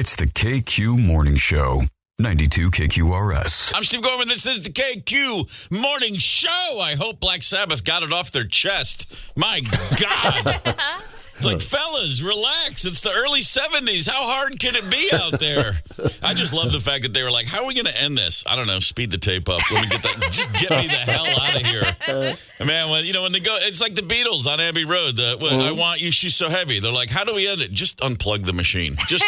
It's the KQ Morning Show. 92 KQRS. I'm Steve Gorman. This is the KQ Morning Show. I hope Black Sabbath got it off their chest. My God. It's like, fellas, relax. It's the early 70s. How hard can it be out there? I just love the fact that they were like, how are we going to end this? I don't know. Speed the tape up. Let me get that. Just get me the hell out of here. Man, when they go, it's like the Beatles on Abbey Road. I want you, she's so heavy. They're like, how do we end it? Just unplug the machine. Just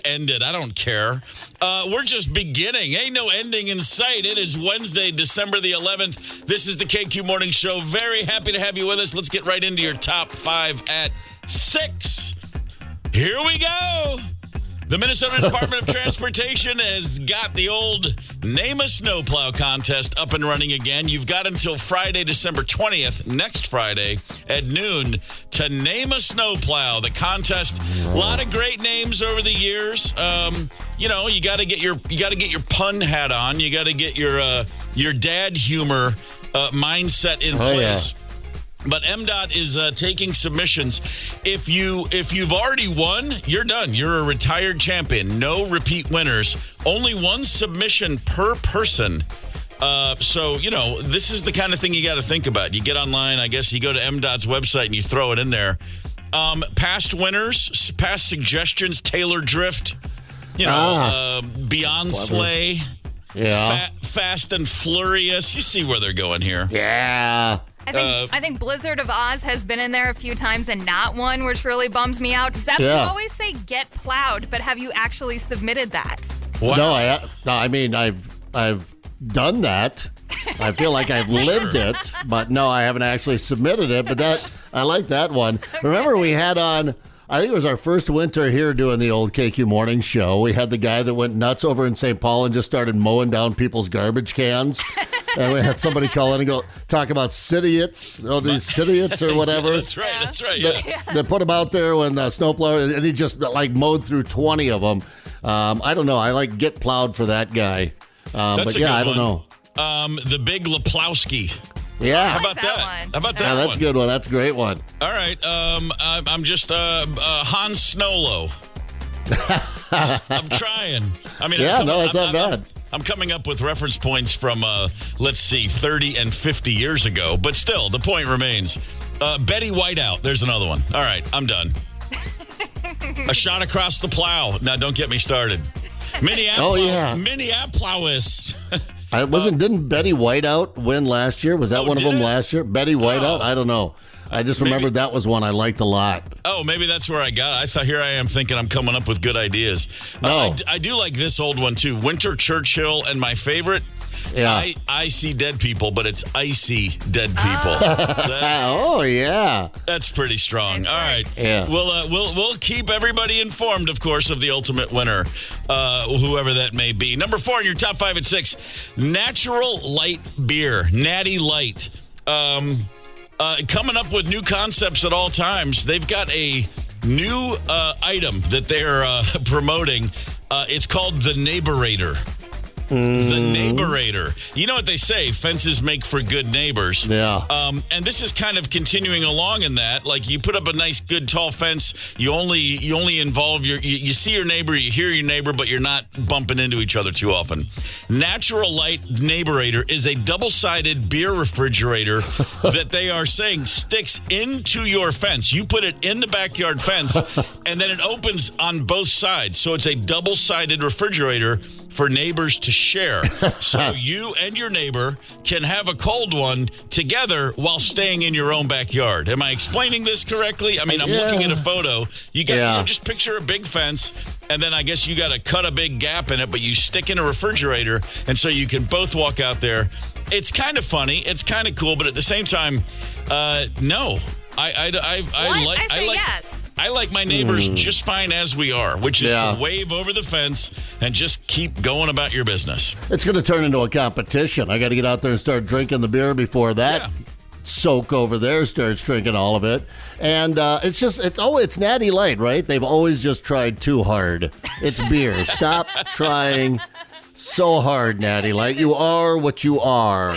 end it. I don't care. We're just beginning. Ain't no ending in sight. It is Wednesday, December the 11th. This is the KQ Morning Show. Very happy to have you with us. Let's get right into your top 5 at 6. Here we go. The Minnesota Department of Transportation has got the old Name a Snow Plow Contest up and running again. You've got until Friday, December 20th, next Friday at noon, to name a snow plow. The contest, a lot of great names over the years. You got to get your pun hat on. You got to get your dad humor mindset in place. Yeah. But MnDOT is taking submissions. If you've already won, you're done. You're a retired champion. No repeat winners. Only one submission per person. So, this is the kind of thing you got to think about. You get online, I guess you go to MnDOT's website and you throw it in there. Past winners, past suggestions, Taylor Drift, Beyond Sleigh, Fast and Furious. You see where they're going here. Yeah. I think Blizzard of Oz has been in there a few times and not one, which really bums me out. Zeph, you always say get plowed, but have you actually submitted that? Wow. No, I've done that. I feel like I've lived it, but no, I haven't actually submitted it. But I like that one. Remember, we had on, I think it was our first winter here doing the old KQ Morning Show. We had the guy that went nuts over in St. Paul and just started mowing down people's garbage cans. And we had somebody call in and talk about citiots, these citiots or whatever. That's right. Yeah. They put him out there when snowplow, and he just mowed through 20 of them. I don't know. I like get plowed for that guy. That's a good I don't know. The Big Leplowski. Yeah. How about that? How about that? Yeah, that's a good one. That's a great one. All right. I'm just Han Snowlow. I'm trying. It's not bad. I'm coming up with reference points from, 30 and 50 years ago. But still, the point remains. Betty Whiteout. There's another one. All right, I'm done. A shot across the plow. Now, don't get me started. Minneapolis. Didn't Betty Whiteout win last year? Was that one of them last year? Betty Whiteout? I don't know. I just remembered that was one I liked a lot. Oh, maybe that's where I got it. I thought, here I am thinking I'm coming up with good ideas. No. I do like this old one, too. Winter Churchill, and my favorite, I see dead people, but it's icy dead people. Oh, yeah. That's pretty strong. Nice. All right. Yeah. We'll keep everybody informed, of course, of the ultimate winner, whoever that may be. Number 4 in your top 5 at 6, Natural Light Beer, Natty Light. Coming up with new concepts at all times. They've got a new item that they're promoting. It's called the Neighborator. The Neighborator. You know what they say, fences make for good neighbors. Yeah. And this is kind of continuing along in that. Like, you put up a nice, good, tall fence. You only involve you see your neighbor, you hear your neighbor, but you're not bumping into each other too often. Natural Light Neighborator is a double-sided beer refrigerator that they are saying sticks into your fence. You put it in the backyard fence, and then it opens on both sides. So it's a double-sided refrigerator for neighbors to share. So you and your neighbor can have a cold one together while staying in your own backyard. Am I explaining this correctly? I mean, I'm looking at a photo. You just picture a big fence, and then I guess you got to cut a big gap in it, but you stick in a refrigerator, and so you can both walk out there. It's kind of funny. It's kind of cool, but at the same time, no. I like my neighbors just fine as we are, which is to wave over the fence and just keep going about your business. It's going to turn into a competition. I got to get out there and start drinking the beer before that soak over there starts drinking all of it. And it's Natty Light, right? They've always just tried too hard. It's beer. Stop trying so hard, Natty Light. You are what you are.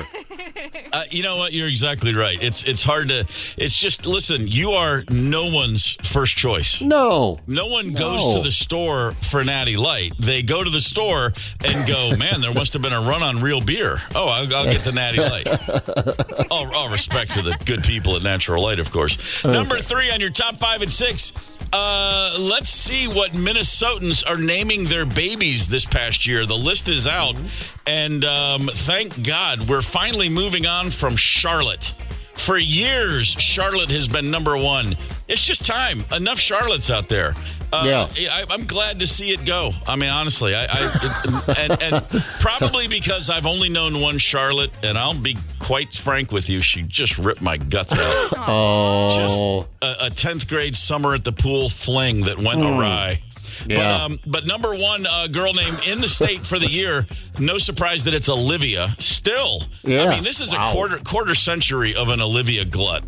You know what? You're exactly right. It's hard to. It's just listen. You are no one's first choice. No one goes to the store for Natty Light. They go to the store and go, man, there must have been a run on real beer. Oh, I'll get the Natty Light. All respect to the good people at Natural Light, of course. Number 3 on your top 5 and 6. Let's see what Minnesotans are naming their babies this past year. The list is out, and thank God we're finally moving on from Charlotte. For years, Charlotte has been number 1. It's just time. Enough Charlottes out there. I'm glad to see it go. I mean, honestly, and probably because I've only known one Charlotte, and I'll be quite frank with you, she just ripped my guts out. Oh, just a 10th grade summer at the pool fling that went awry. Yeah. But number 1 girl name in the state for the year, no surprise that it's Olivia. Still, yeah. I mean, this is a quarter century of an Olivia glut.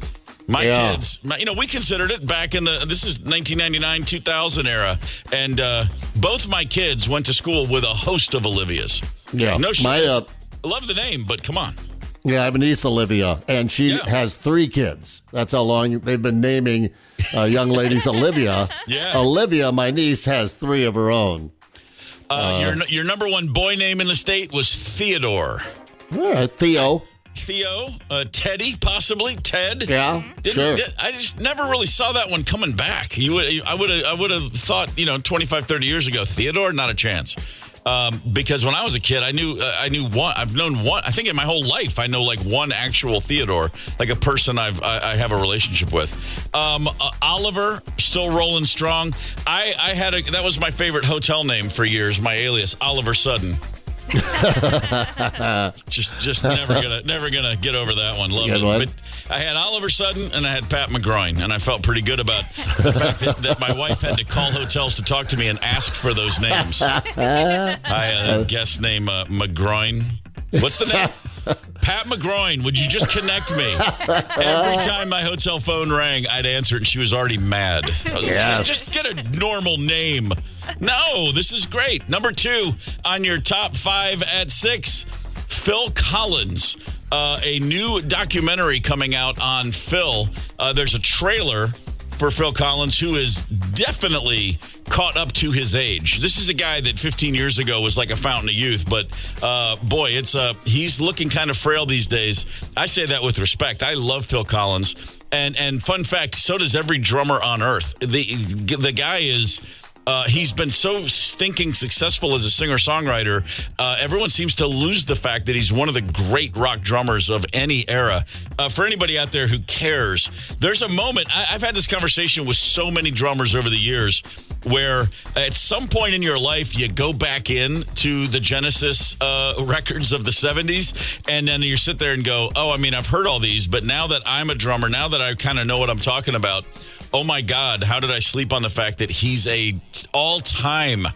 My kids, we considered it back in this is 1999, 2000 era. And both my kids went to school with a host of Olivias. Yeah. No shit. I love the name, but come on. Yeah, I have a niece, Olivia, and she has 3 kids. That's how long they've been naming young ladies Olivia. Yeah. Olivia, my niece, has 3 of her own. Your number 1 boy name in the state was Theodore. All right, Theo, Teddy, possibly Ted. Yeah, sure. I just never really saw that one coming back. I would have thought 25, 30 years ago, Theodore, not a chance. Because when I was a kid, I knew one. I've known one. I think in my whole life, I know like one actual Theodore, like a person I have a relationship with. Oliver, still rolling strong. That was my favorite hotel name for years. My alias, Oliver Sudden. just never gonna get over that one. Love it. But I had Oliver Sudden and I had Pat McGroin, and I felt pretty good about the fact that my wife had to call hotels to talk to me and ask for those names. I had a guest named McGroin. What's the name? Pat McGroin, would you just connect me? Every time my hotel phone rang, I'd answer it, and she was already mad. Yes. Just get a normal name. No, this is great. Number 2 on your top 5 at 6, Phil Collins. A new documentary coming out on Phil. There's a trailer for Phil Collins, who is definitely caught up to his age. This is a guy that 15 years ago was like a fountain of youth, but boy, he's looking kind of frail these days. I say that with respect. I love Phil Collins, and fun fact, so does every drummer on earth. The guy is. He's been so stinking successful as a singer-songwriter. Everyone seems to lose the fact that he's one of the great rock drummers of any era. For anybody out there who cares, there's a moment. I've had this conversation with so many drummers over the years where at some point in your life, you go back in to the Genesis records of the 70s, and then you sit there and go, oh, I mean, I've heard all these, but now that I'm a drummer, now that I kind of know what I'm talking about, oh my God, how did I sleep on the fact that he's a all-time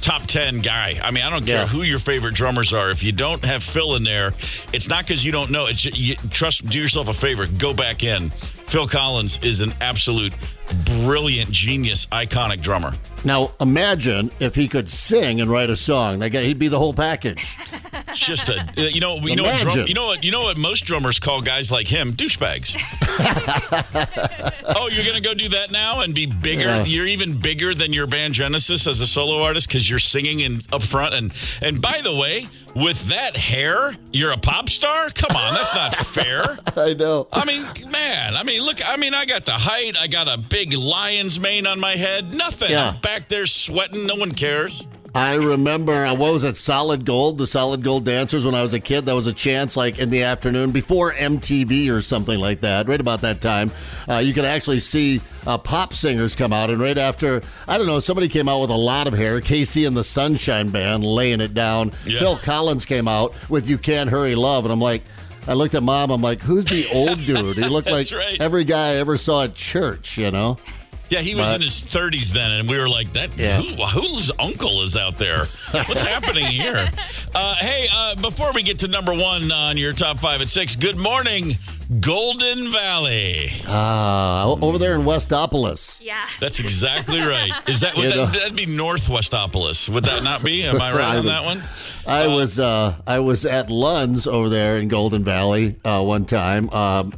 top 10 guy? I mean, I don't care who your favorite drummers are. If you don't have Phil in there, it's not because you don't know. It's do yourself a favor. Go back in. Phil Collins is an absolute brilliant, genius, iconic drummer. Now, imagine if he could sing and write a song. He'd be the whole package. Just you know what most drummers call guys like him? Douchebags. Oh, you're gonna go do that now and be bigger? Yeah. You're even bigger than your band Genesis as a solo artist because you're singing up front. And by the way, with that hair, you're a pop star? Come on, that's not fair. I know. I mean, man. I mean, look. I mean, I got the height. I got a big lion's mane on my head. Nothing. Yeah. I'm back there sweating. No one cares. I remember, what was it, Solid Gold? The Solid Gold Dancers when I was a kid. That was a chance like in the afternoon before MTV or something like that. Right about that time, you could actually see pop singers come out. And right after, I don't know, somebody came out with a lot of hair. Casey and the Sunshine Band laying it down. Yeah. Phil Collins came out with You Can't Hurry Love. And I'm like, I looked at Mom. I'm like, who's the old dude? He looked like every guy I ever saw at church, you know? Yeah, he was in his 30s then, and we were like, whose uncle is out there? What's happening here? Hey, before we get to number 1 on your top 5 at 6, good morning. Golden Valley. Over there in Westopolis. Yeah. That's exactly right. That'd be North Westopolis. Would that not be? Am I right on that one? I was at Lund's over there in Golden Valley one time,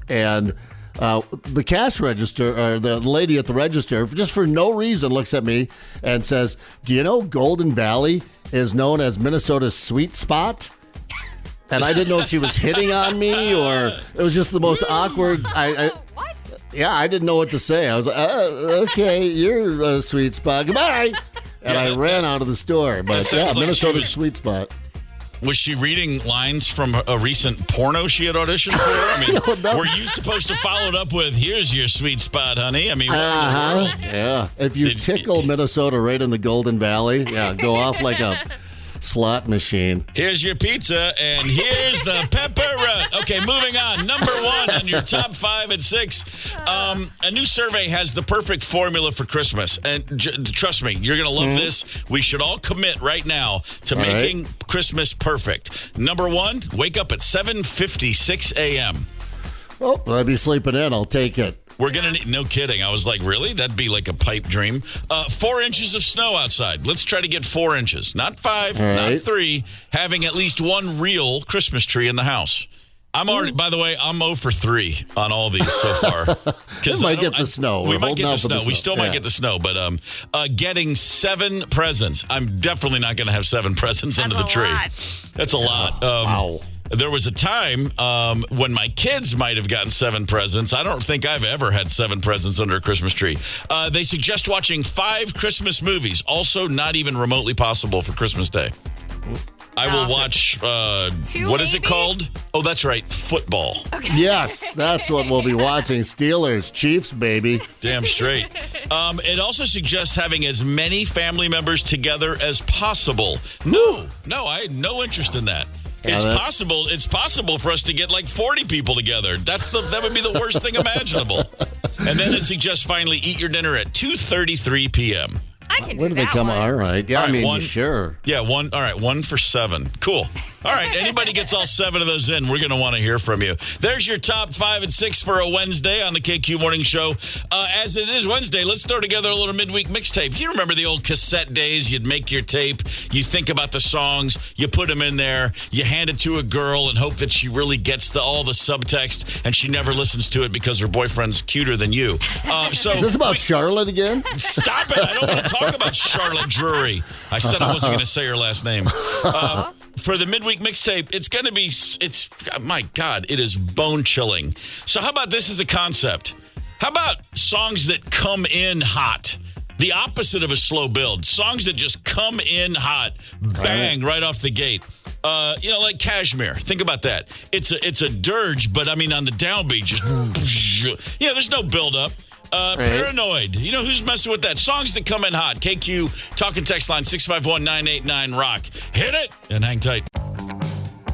and the cash register, or the lady at the register, just for no reason, looks at me and says, "Do you know Golden Valley is known as Minnesota's sweet spot?" And I didn't know if she was hitting on me or it was just the most awkward. What? Yeah, I didn't know what to say. I was like, okay, you're a sweet spot. Goodbye. And I ran out of the store. But yeah, like Minnesota's sweet spot. Was she reading lines from a recent porno she had auditioned for? I mean, were you supposed to follow it up with, "Here's your sweet spot, honey"? I mean, yeah. If you tickle Minnesota right in the Golden Valley, go off like a slot machine. Here's your pizza, and here's the pepperoni. Okay, moving on. Number 1 on your top 5 and 6. A new survey has the perfect formula for Christmas. And trust me, you're going to love this. We should all commit right now to making Christmas perfect. Number 1, wake up at 7:56 a.m. Oh, I'd be sleeping in. I'll take it. We're going to need, no kidding. I was like, really? That'd be like a pipe dream. 4 inches of snow outside. Let's try to get 4 inches. Not 5, not 3. Having at least one real Christmas tree in the house. I'm already, by the way, I'm 0 for 3 on all these so far. We might get the snow. We might get the snow. We still might get the snow. But getting 7 presents. I'm definitely not going to have 7 presents under the tree. That's a lot. Wow. There was a time when my kids might have gotten 7 presents. I don't think I've ever had 7 presents under a Christmas tree. They suggest watching 5 Christmas movies. Also not even remotely possible for Christmas Day. I will watch, what is it called? Oh, that's right, football. Okay. Yes, that's what we'll be watching. Steelers, Chiefs, baby. Damn straight. It also suggests having as many family members together as possible. No, I had no interest in that. It's possible for us to get like 40 people together. That would be the worst thing imaginable. And then it suggests finally eat your dinner at 2:33 p.m. I can do Where do they come? one. All right. Yeah, all right, sure. Yeah, 1. All right, 1 for 7. Cool. All right, anybody gets all 7 of those in, we're going to want to hear from you. There's your top 5 and 6 for a Wednesday on the KQ Morning Show. As it is Wednesday, let's throw together a little midweek mixtape. You remember the old cassette days? You'd make your tape, you think about the songs, you put them in there, you hand it to a girl and hope that she really gets all the subtext, and she never listens to it because her boyfriend's cuter than you. So is this about Charlotte again? Stop it. I don't want to talk about Charlotte Drury. I said I wasn't going to say her last name. For the midweek mixtape, it's going to be, my God, it is bone chilling. So how about this as a concept? How about songs that come in hot? The opposite of a slow build. Songs that just come in hot. Bang, right off the gate. Like Cashmere. Think about that. It's a dirge, but I mean on the downbeat, just, there's no build up. Paranoid. You know who's messing with that? Songs that come in hot. KQ, talk and text line 651-989-ROCK. Hit it and hang tight.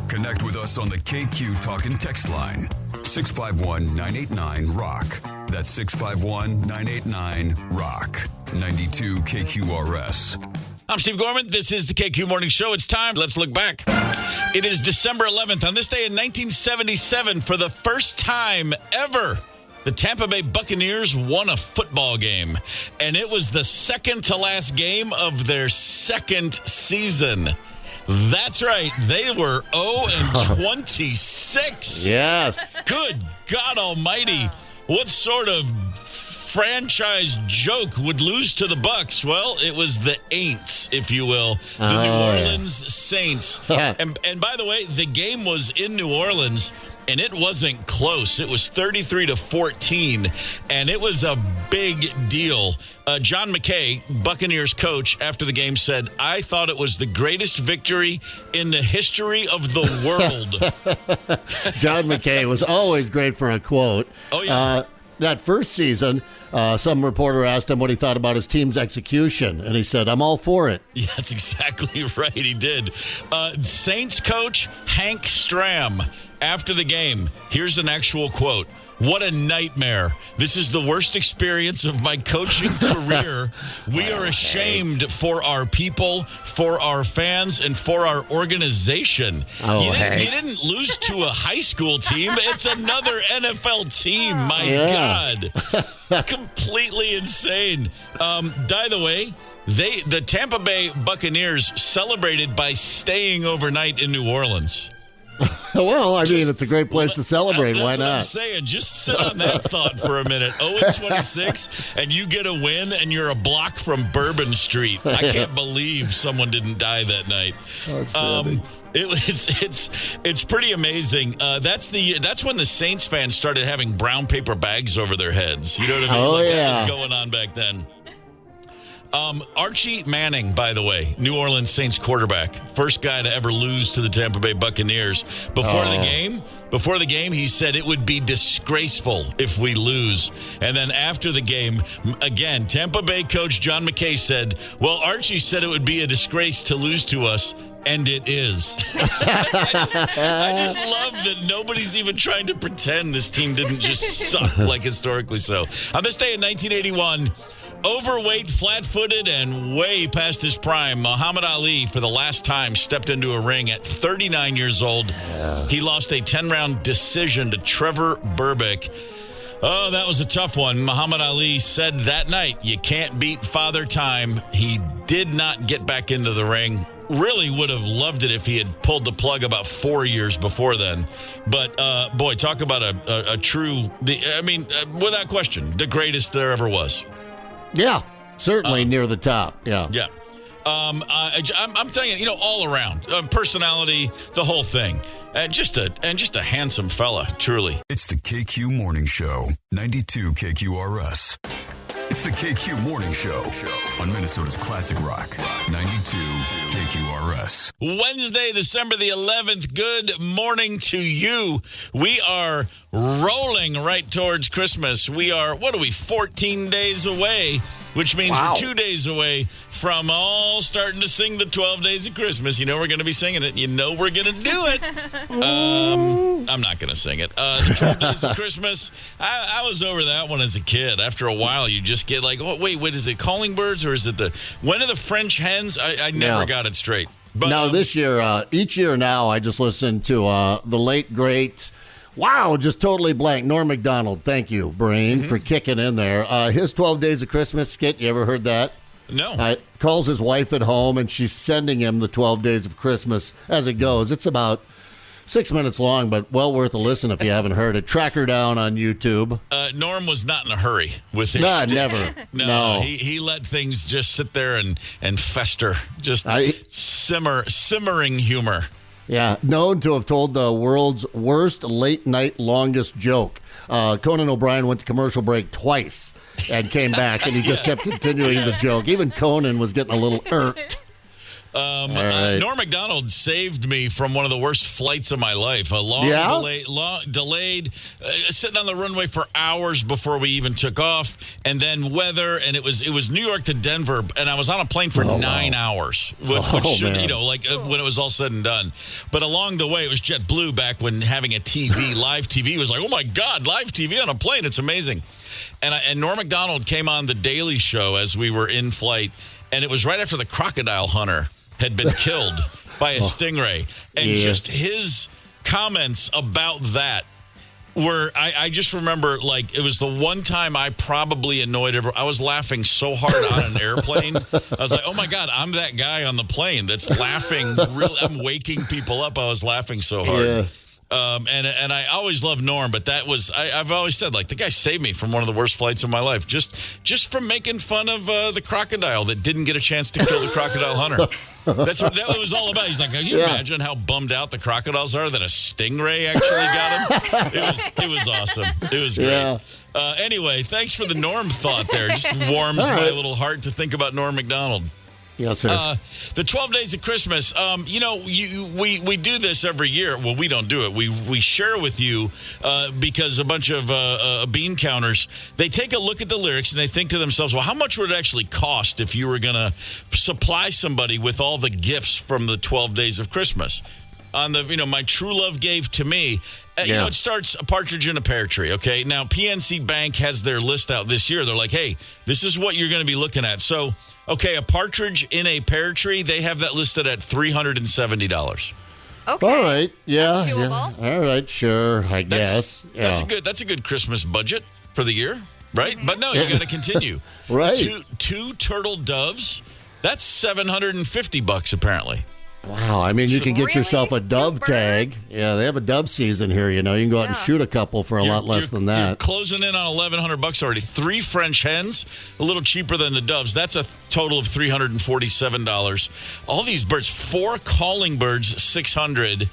Connect with us on the KQ talk and text line 651-989-ROCK. That's 651-989-ROCK. 92 KQRS. I'm Steve Gorman. This is the KQ Morning Show. It's time. Let's look back. It is December 11th. On this day in 1977, for the first time ever, the Tampa Bay Buccaneers won a football game, and it was the second to last game of their second season. That's right. They were 0-26. Yes. Good God almighty. What sort of franchise joke would lose to the Bucs? Well, it was the Aints, if you will, the New Orleans Saints. And by the way, the game was in New Orleans, and it wasn't close. It was 33-14, and it was a big deal. John McKay, Buccaneers coach, after the game said, "I thought it was the greatest victory in the history of the world." John McKay was always great for a quote. Oh, yeah. That first season, some reporter asked him what he thought about his team's execution, and he said, "I'm all for it." Yeah, that's exactly right. He did. Saints coach Hank Stram, after the game, here's an actual quote. What a nightmare. This is the worst experience of my coaching career. We are ashamed for our people, for our fans, and for our organization. You didn't lose to a high school team. It's another NFL team. My God. It's completely insane. By the way, the Tampa Bay Buccaneers celebrated by staying overnight in New Orleans. Well, I mean, it's a great place to celebrate. Why not? That's what I'm saying. Just sit on that thought for a minute. 0-26, and you get a win, and you're a block from Bourbon Street. I can't believe someone didn't die that night. It's pretty amazing. That's when the Saints fans started having brown paper bags over their heads. You know what I mean? That was going on back then. Archie Manning, by the way, New Orleans Saints quarterback, first guy to ever lose to the Tampa Bay Buccaneers. Before the game, he said it would be disgraceful if we lose. And then after the game, again, Tampa Bay coach John McKay said, well, Archie said it would be a disgrace to lose to us. And it is. I just love that nobody's even trying to pretend this team didn't just suck like historically so. On this day in 1981, overweight, flat-footed, and way past his prime, Muhammad Ali, for the last time, stepped into a ring at 39 years old. He lost a 10-round decision to Trevor Berbick. Oh, that was a tough one. Muhammad Ali said that night, you can't beat Father Time. He did not get back into the ring. Really would have loved it if he had pulled the plug about 4 years before then. But, boy, talk about a true, without question, the greatest there ever was. Yeah, certainly near the top. Yeah. I'm telling you, all around personality, the whole thing, and just a handsome fella, truly. It's the KQ Morning Show, 92 KQRS. It's the KQ Morning Show on Minnesota's Classic Rock, 92 KQRS. Wednesday, December the 11th. Good morning to you. We are rolling right towards Christmas. We are, 14 days away, which means we're 2 days away from all starting to sing the 12 Days of Christmas. You know we're going to be singing it. You know we're going to do it. I'm not going to sing it. The 12 Days of Christmas, I was over that one as a kid. After a while, you just get like, oh, wait, is it Calling Birds or is it when are the French hens? I never got it straight. But now this year, each year now, I just listen to the late, great... Wow, just totally blank. Norm Macdonald, thank you, Brain, for kicking in there. His 12 Days of Christmas skit, you ever heard that? No. Calls his wife at home, and she's sending him the 12 Days of Christmas as it goes. It's about 6 minutes long, but well worth a listen if you haven't heard it. Track her down on YouTube. Norm was not in a hurry with it. No, never. No. He let things just sit there and fester. Just simmering humor. Yeah, known to have told the world's worst late-night longest joke. Conan O'Brien went to commercial break twice and came back, and he just kept continuing the joke. Even Conan was getting a little irked. Norm Macdonald saved me from one of the worst flights of my life. Delayed, sitting on the runway for hours before we even took off, and then weather, and it was New York to Denver, and I was on a plane for 9 hours, when it was all said and done. But along the way, it was JetBlue back when having a live TV was like, oh my God, live TV on a plane, it's amazing. And Norm Macdonald came on The Daily Show as we were in flight, and it was right after the crocodile hunter had been killed by a stingray. And just his comments about that were, I just remember, like, it was the one time I probably annoyed everyone. I was laughing so hard on an airplane. I was like, oh, my God, I'm that guy on the plane that's laughing. I'm waking people up. I was laughing so hard. Yeah. And I always loved Norm, but that was I've always said, like, the guy saved me from one of the worst flights of my life, just from making fun of the crocodile that didn't get a chance to kill the crocodile hunter. That's what that was all about. He's like, can you imagine how bummed out the crocodiles are that a stingray actually got him? It was awesome. It was great. Yeah. Anyway, thanks for the Norm thought there. Just warms my little heart to think about Norm Macdonald. Yes, sir. The 12 Days of Christmas, we do this every year. Well, we don't do it. We share with you because a bunch of bean counters, they take a look at the lyrics and they think to themselves, well, how much would it actually cost if you were going to supply somebody with all the gifts from the 12 Days of Christmas? On the, my true love gave to me. it starts a partridge in a pear tree, okay? Now, PNC Bank has their list out this year. They're like, hey, this is what you're going to be looking at. So, okay, a partridge in a pear tree, they have that listed at $370. Okay. All right. Yeah. That's doable. Yeah. All right. Sure. I guess. That's a good Christmas budget for the year, right? But no, you got to continue. Right. Two turtle doves. That's $750 apparently. Wow. I mean, you can get yourself a dove tag. Yeah, they have a dove season here. You can go out and shoot a couple for a lot less than that. You're closing in on $1,100 already. 3 French hens, a little cheaper than the doves. That's a total of $347. All these birds, 4 calling birds, $600.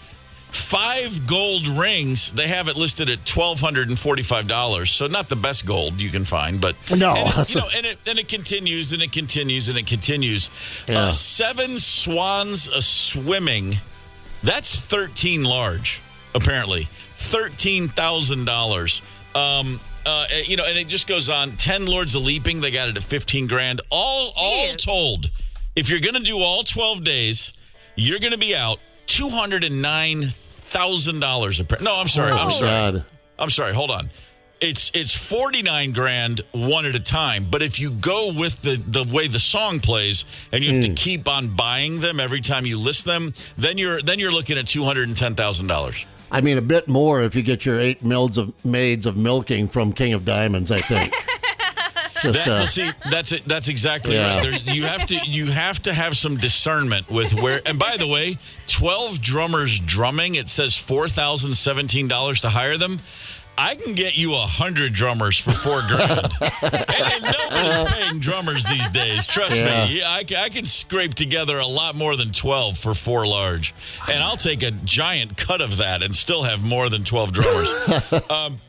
5 gold rings, they have it listed at $1,245. So not the best gold you can find, but no. And it continues and it continues and it continues. Yeah. 7 swans swimming. That's 13 large, apparently. $13,000. And it just goes on. 10 Lords of Leaping, they got it at $15,000. All told, if you're going to do all 12 days, you're going to be out $209,000. No, I'm sorry. God. I'm sorry. Hold on. It's $49,000 one at a time. But if you go with the way the song plays and you have to keep on buying them every time you list them, then you're looking at $210,000. I mean, a bit more if you get your 8 maids of milking from King of Diamonds, I think. That's exactly right. You have to have some discernment with where. And by the way, 12 drummers drumming. It says $4,017 to hire them. I can get you 100 drummers for $4,000. and nobody's paying drummers these days. Trust me. I can scrape together a lot more than 12 for 4 large. And I'll take a giant cut of that and still have more than 12 drummers.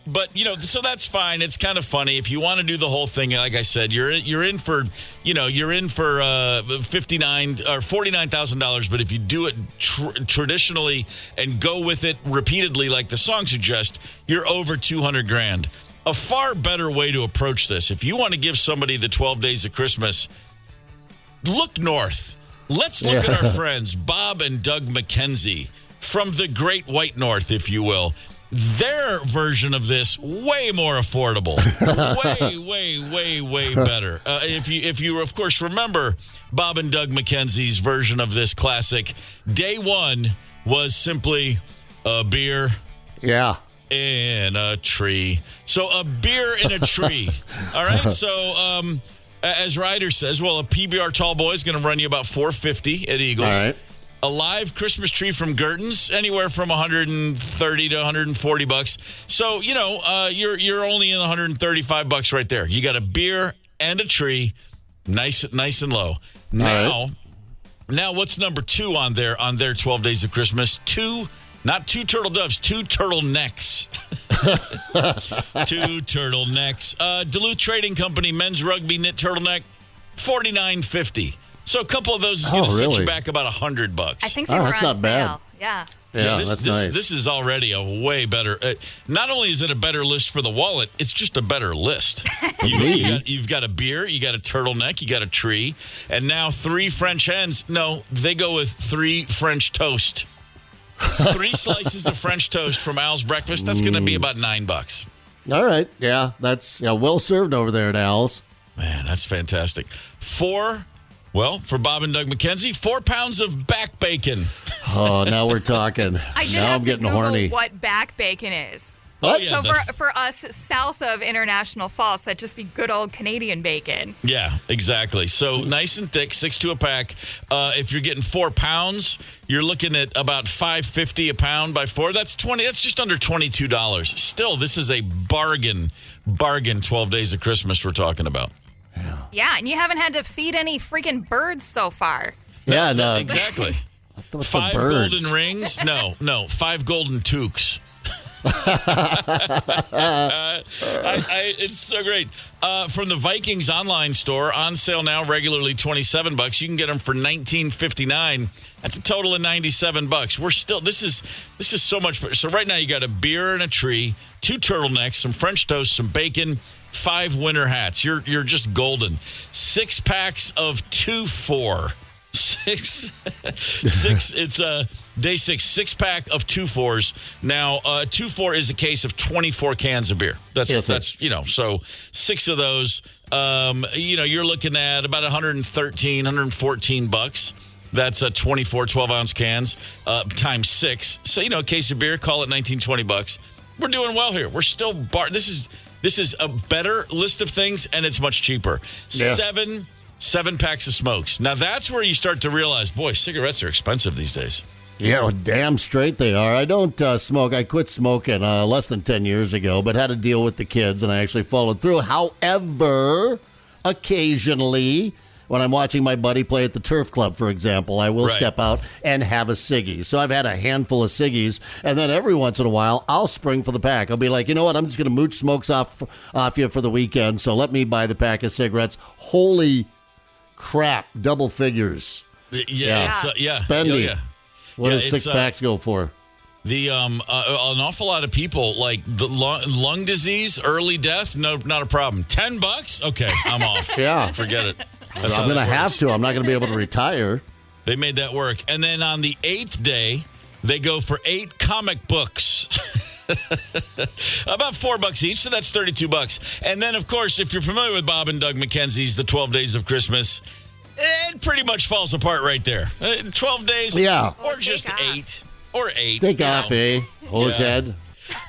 But, so that's fine. It's kind of funny. If you want to do the whole thing, like I said, you're in for $59,000 or $49,000. But if you do it traditionally and go with it repeatedly, like the song suggests, you're over $200,000. A far better way to approach this. If you want to give somebody the 12 days of Christmas, look north. Let's look at our friends, Bob and Doug McKenzie, from the Great White North, if you will. Their version of this, way more affordable. way better. If you, of course, remember Bob and Doug McKenzie's version of this classic, day one was simply a beer. Yeah. In a tree. So a beer in a tree. All right. So as Ryder says, a PBR tall boy is going to run you about $450 at Eagles. All right. A live Christmas tree from Gerton's, anywhere from $130 to $140. So you're only in $135 right there. You got a beer and a tree, nice and low. Now what's number 2 on their 12 days of Christmas? Not 2 turtle doves, 2 turtlenecks. 2 turtlenecks. Duluth Trading Company men's rugby knit turtleneck, $49.50. So a couple of those is going to set you back about $100. I think they were that's on not sale. bad. Yeah. Yeah, that's nice. This is already a way better. Not only is it a better list for the wallet, it's just a better list. You've got a beer, you got a turtleneck, you got a tree, and now 3 French hens. No, they go with 3 French toast. 3 slices of French toast from Al's Breakfast. That's going to be about $9. All right. Yeah, that's well served over there at Al's. Man, that's fantastic. For Bob and Doug McKenzie, 4 pounds of back bacon. Oh, now we're talking. I'm getting horny. What back bacon is. What? So for us south of International Falls, that'd just be good old Canadian bacon. Yeah, exactly. So nice and thick, 6 to a pack. If you're getting 4 pounds, you're looking at about $5.50 a pound by 4. That's just under $22. Still, this is a bargain 12 days of Christmas we're talking about. Yeah, and you haven't had to feed any freaking birds so far. Yeah, no. Exactly. 5 golden rings? No, 5 golden toques. It's so great. From the Vikings online store, on sale now, regularly $27. You can get them for $19.59. That's a total of $97. We're still this is so much better. So right now you got a beer and a tree, 2 turtlenecks, some French toast, some bacon, 5 winter hats. You're just golden. 6 packs of 2-4. Six. It's day 6 pack of 2-4s. Now, 2-4 is a case of 24 cans of beer. That's so 6 of those. You're looking at about $114 That's 24 12-ounce cans times 6. So, a case of beer, call it $19-20. We're doing well here. We're still This is a better list of things, and it's much cheaper. Yeah. 7 packs of smokes. Now, that's where you start to realize, boy, cigarettes are expensive these days. Yeah, well, damn straight they are. I don't smoke. I quit smoking less than 10 years ago, but had to deal with the kids, and I actually followed through. However, occasionally, when I'm watching my buddy play at the turf club, for example, I will step out and have a ciggy. So I've had a handful of ciggies, and then every once in a while, I'll spring for the pack. I'll be like, you know what? I'm just going to mooch smokes off you for the weekend, so let me buy the pack of cigarettes. Holy crap, double figures. Yeah. Spending. What does 6 packs go for? The an awful lot of people, like the lung disease, early death, no, not a problem. $10? Okay, I'm off. Yeah. Forget it. I'm going to have to. I'm not going to be able to retire. They made that work. And then on the 8th day, they go for 8 comic books. About $4 each, so that's $32. And then, of course, if you're familiar with Bob and Doug McKenzie's The 12 Days of Christmas, it pretty much falls apart right there. 12 days, or just 8, or 8. Take off, hose head.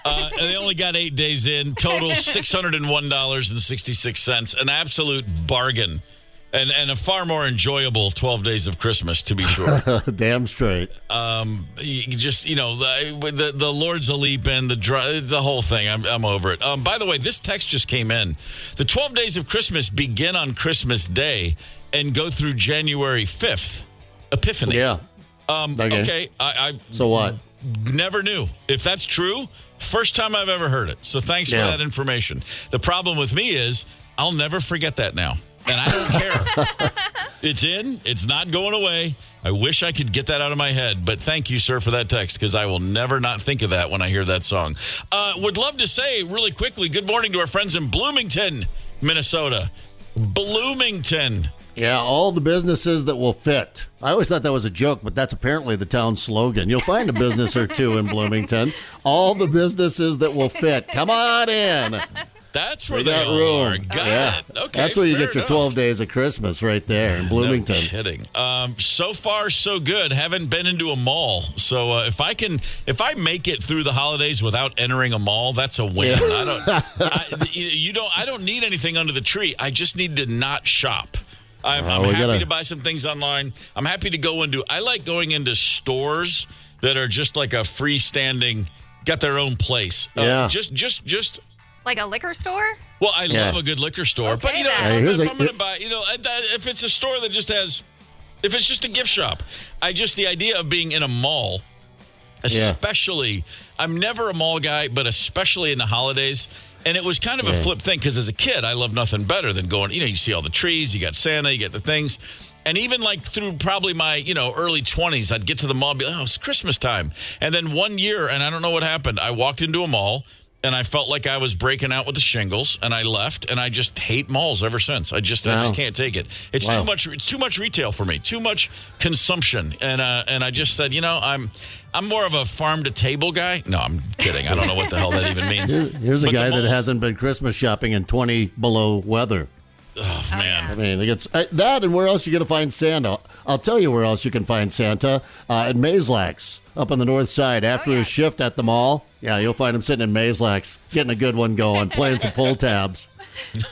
They only got 8 days in. Total $601.66. An absolute bargain. And a far more enjoyable 12 days of Christmas, to be sure. Damn straight. You just, the Lord's a leaping, the whole thing. I'm over it. By the way, this text just came in. The 12 days of Christmas begin on Christmas Day and go through January 5th. Epiphany. Yeah. Okay. So what? Never knew. If that's true, first time I've ever heard it. So thanks for that information. The problem with me is I'll never forget that now. And I don't care. It's in. It's not going away. I wish I could get that out of my head. But thank you, sir, for that text, because I will never not think of that when I hear that song. Would love to say really quickly, good morning to our friends in Bloomington, Minnesota. Bloomington. Yeah, all the businesses that will fit. I always thought that was a joke, but that's apparently the town slogan. You'll find a business or two in Bloomington. All the businesses that will fit. Come on in. That's where they all are. Got it. Okay, that's where you get your enough. 12 days of Christmas right there in Bloomington. No kidding. So far, so good. Haven't been into a mall. So if I make it through the holidays without entering a mall, that's a win. Yeah. I don't need anything under the tree. I just need to not shop. I'm happy to buy some things online. I'm happy to go into. I like going into stores that are just like a freestanding, got their own place. Just. Like a liquor store? Well, I love a good liquor store. Okay, but, if I'm going to buy, if it's a store that just has, if it's just a gift shop, the idea of being in a mall, especially, I'm never a mall guy, but especially in the holidays. And it was kind of a flip thing because as a kid, I love nothing better than going, you see all the trees, you got Santa, you get the things. And even like through probably my, early 20s, I'd get to the mall and be like, oh, it's Christmas time. And then one year, and I don't know what happened, I walked into a mall. And I felt like I was breaking out with the shingles, and I left, and I just hate malls ever since. I just can't take it. It's too much. It's too much retail for me. Too much consumption. And I just said, I'm more of a farm to table guy. No, I'm kidding. I don't know what the hell that even means. Here's a guy that hasn't been Christmas shopping in 20 below weather. Oh, man. I mean, it's that, and where else you going to find Santa? I'll tell you where else you can find Santa. At Mazelax, up on the north side. After his shift at the mall, you'll find him sitting in Mazelax, getting a good one going, playing some pull tabs.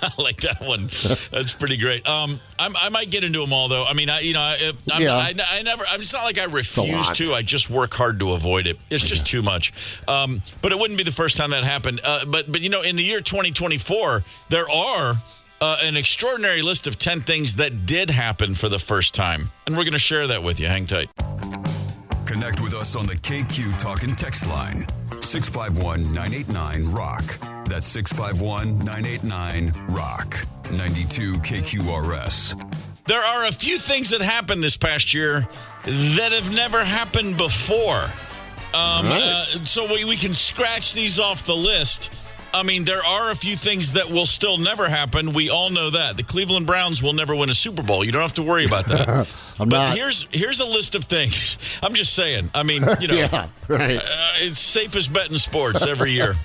I like that one. That's pretty great. I might get into a mall, though. I mean, I never. It's not like I refuse to. I just work hard to avoid it. It's just too much. But it wouldn't be the first time that happened. But in the year 2024, there are an extraordinary list of 10 things that did happen for the first time. And we're going to share that with you. Hang tight. Connect with us on the KQ Talk and Text line. 651-989-ROCK. That's 651-989-ROCK. 92 KQRS. There are a few things that happened this past year that have never happened before. So we can scratch these off the list. I mean, there are a few things that will still never happen. We all know that. The Cleveland Browns will never win a Super Bowl. You don't have to worry about that. Here's a list of things. I'm just saying. I mean, yeah, right. It's safest bet in sports every year.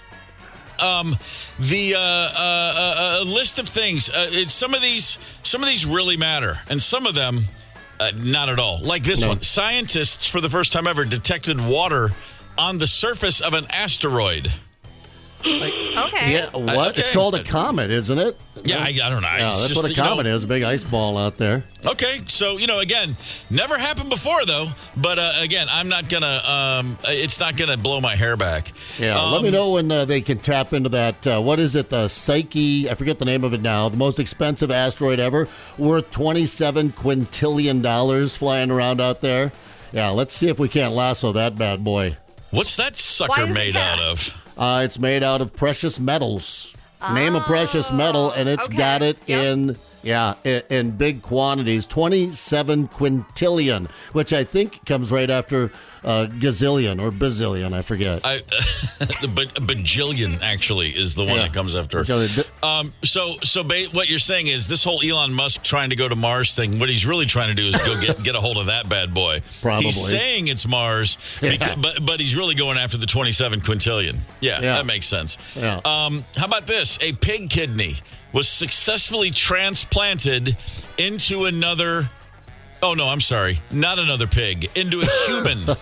The list of things. Some of these really matter, and some of them not at all. Like this one. Scientists, for the first time ever, detected water on the surface of an asteroid. Okay. Yeah, what? Okay. It's called a comet, isn't it? Yeah, I don't know. Yeah, that's what a comet is, a big ice ball out there. Okay, so, again, never happened before, though. But, again, I'm not going to, it's not going to blow my hair back. Yeah, let me know when they can tap into that, what is it, the Psyche, I forget the name of it now, the most expensive asteroid ever, worth $27 quintillion flying around out there. Yeah, let's see if we can't lasso that bad boy. What's that sucker made out of? It's made out of precious metals. Name a precious metal, and it's got it in big quantities. 27 quintillion, which I think comes right after gazillion or bazillion. I forget. But bajillion actually is the one that comes after. So what you're saying is this whole Elon Musk trying to go to Mars thing, what he's really trying to do is go get a hold of that bad boy. Probably. He's saying it's Mars, but he's really going after the 27 quintillion. Yeah, that makes sense. Yeah. How about this? A pig kidney was successfully transplanted into another... Oh, no, I'm sorry. Not another pig. Into a human.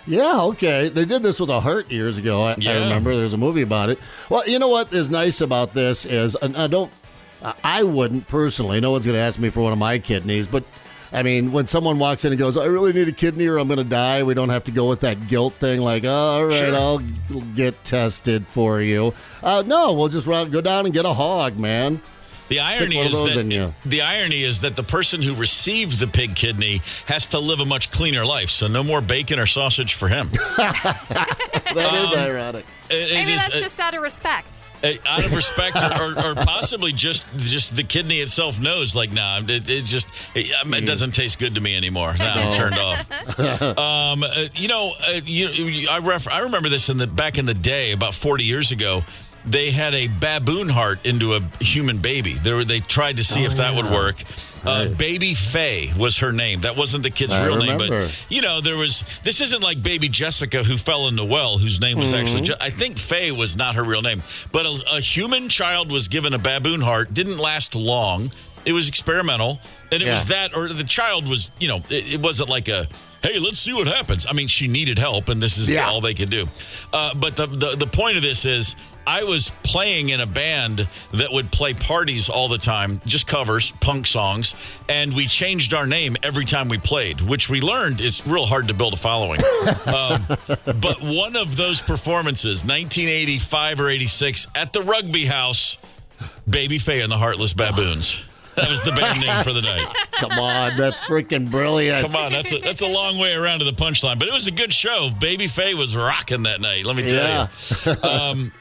Yeah, okay. They did this with a heart years ago. I remember there's a movie about it. Well, you know what is nice about this is, and I wouldn't personally, no one's going to ask me for one of my kidneys, but I mean, when someone walks in and goes, I really need a kidney or I'm going to die, we don't have to go with that guilt thing like, all right, sure, I'll get tested for you. No, we'll just go down and get a hog, man. The irony is that the person who received the pig kidney has to live a much cleaner life, so no more bacon or sausage for him. That is ironic. Maybe that's just out of respect. Out of respect, or possibly just the kidney itself knows, like, nah, it doesn't taste good to me anymore. Nah, I'm turned off. I remember this back in the day, about 40 years ago. They had a baboon heart into a human baby. They tried to see if that would work. Baby Faye was her name. That wasn't the kid's real name, but this isn't like baby Jessica who fell in the well, whose name was actually. I think Faye was not her real name, but a human child was given a baboon heart. Didn't last long. It was experimental, and it was that, or the child was. It wasn't like a. Hey, let's see what happens. I mean, she needed help, and this is all they could do. But the point of this is, I was playing in a band that would play parties all the time, just covers, punk songs, and we changed our name every time we played, which we learned is real hard to build a following. But one of those performances, 1985 or 86, at the Rugby House, Baby Faye and the Heartless Baboons. That was the band name for the night. Come on, that's freaking brilliant. Come on, that's a long way around to the punchline, but it was a good show. Baby Faye was rocking that night, let me tell you.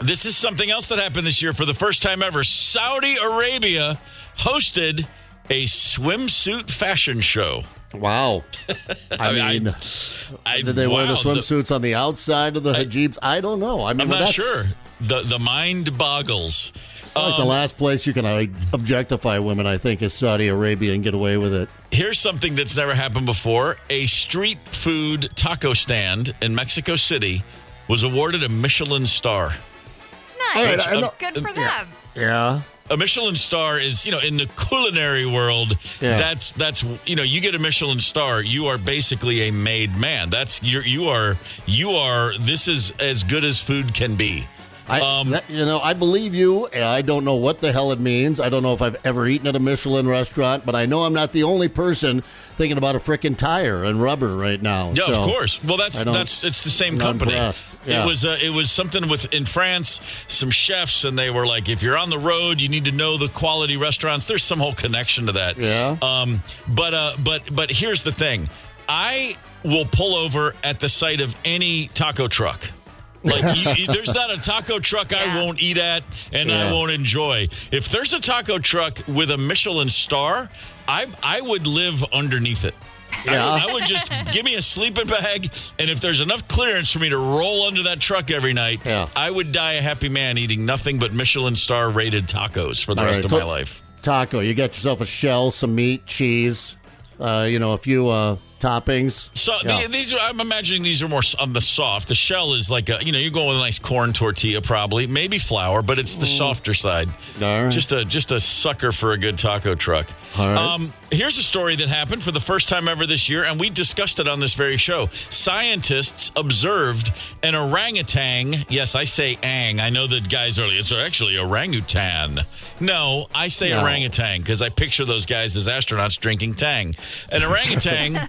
This is something else that happened this year for the first time ever. Saudi Arabia hosted a swimsuit fashion show. Wow. I mean, did they wear the swimsuits on the outside of the hijabs? I don't know. I'm not sure. The mind boggles. It's like the last place you can objectify women, I think, is Saudi Arabia and get away with it. Here's something that's never happened before. A street food taco stand in Mexico City was awarded a Michelin star. Nice. Good for them. Yeah. A Michelin star is, in the culinary world, that's you get a Michelin star, you are basically a made man. You are this is as good as food can be. I believe you. I don't know what the hell it means. I don't know if I've ever eaten at a Michelin restaurant, but I know I'm not the only person thinking about a frickin' tire and rubber right now. Yeah, of course. Well, it's the same company. Yeah. It was something in France, some chefs, and they were like, if you're on the road, you need to know the quality restaurants. There's some whole connection to that. Yeah. But here's the thing. I will pull over at the sight of any taco truck. Like, there's not a taco truck I won't eat at and I won't enjoy. If there's a taco truck with a Michelin star, I would live underneath it. Yeah. I would just give me a sleeping bag, and if there's enough clearance for me to roll under that truck every night, I would die a happy man eating nothing but Michelin star rated tacos for the rest of my life. Taco, you got yourself a shell, some meat, cheese, a few toppings. So these are, I'm imagining these are more on the soft. The shell is like you're going with a nice corn tortilla, probably, maybe flour, but it's the softer side. All right. Just a sucker for a good taco truck. All right. Here's a story that happened for the first time ever this year, and we discussed it on this very show. Scientists observed an orangutan. Yes, I say ang. I know that guys are, it's actually orangutan. No, I say orangutan because I picture those guys as astronauts drinking Tang. An orangutan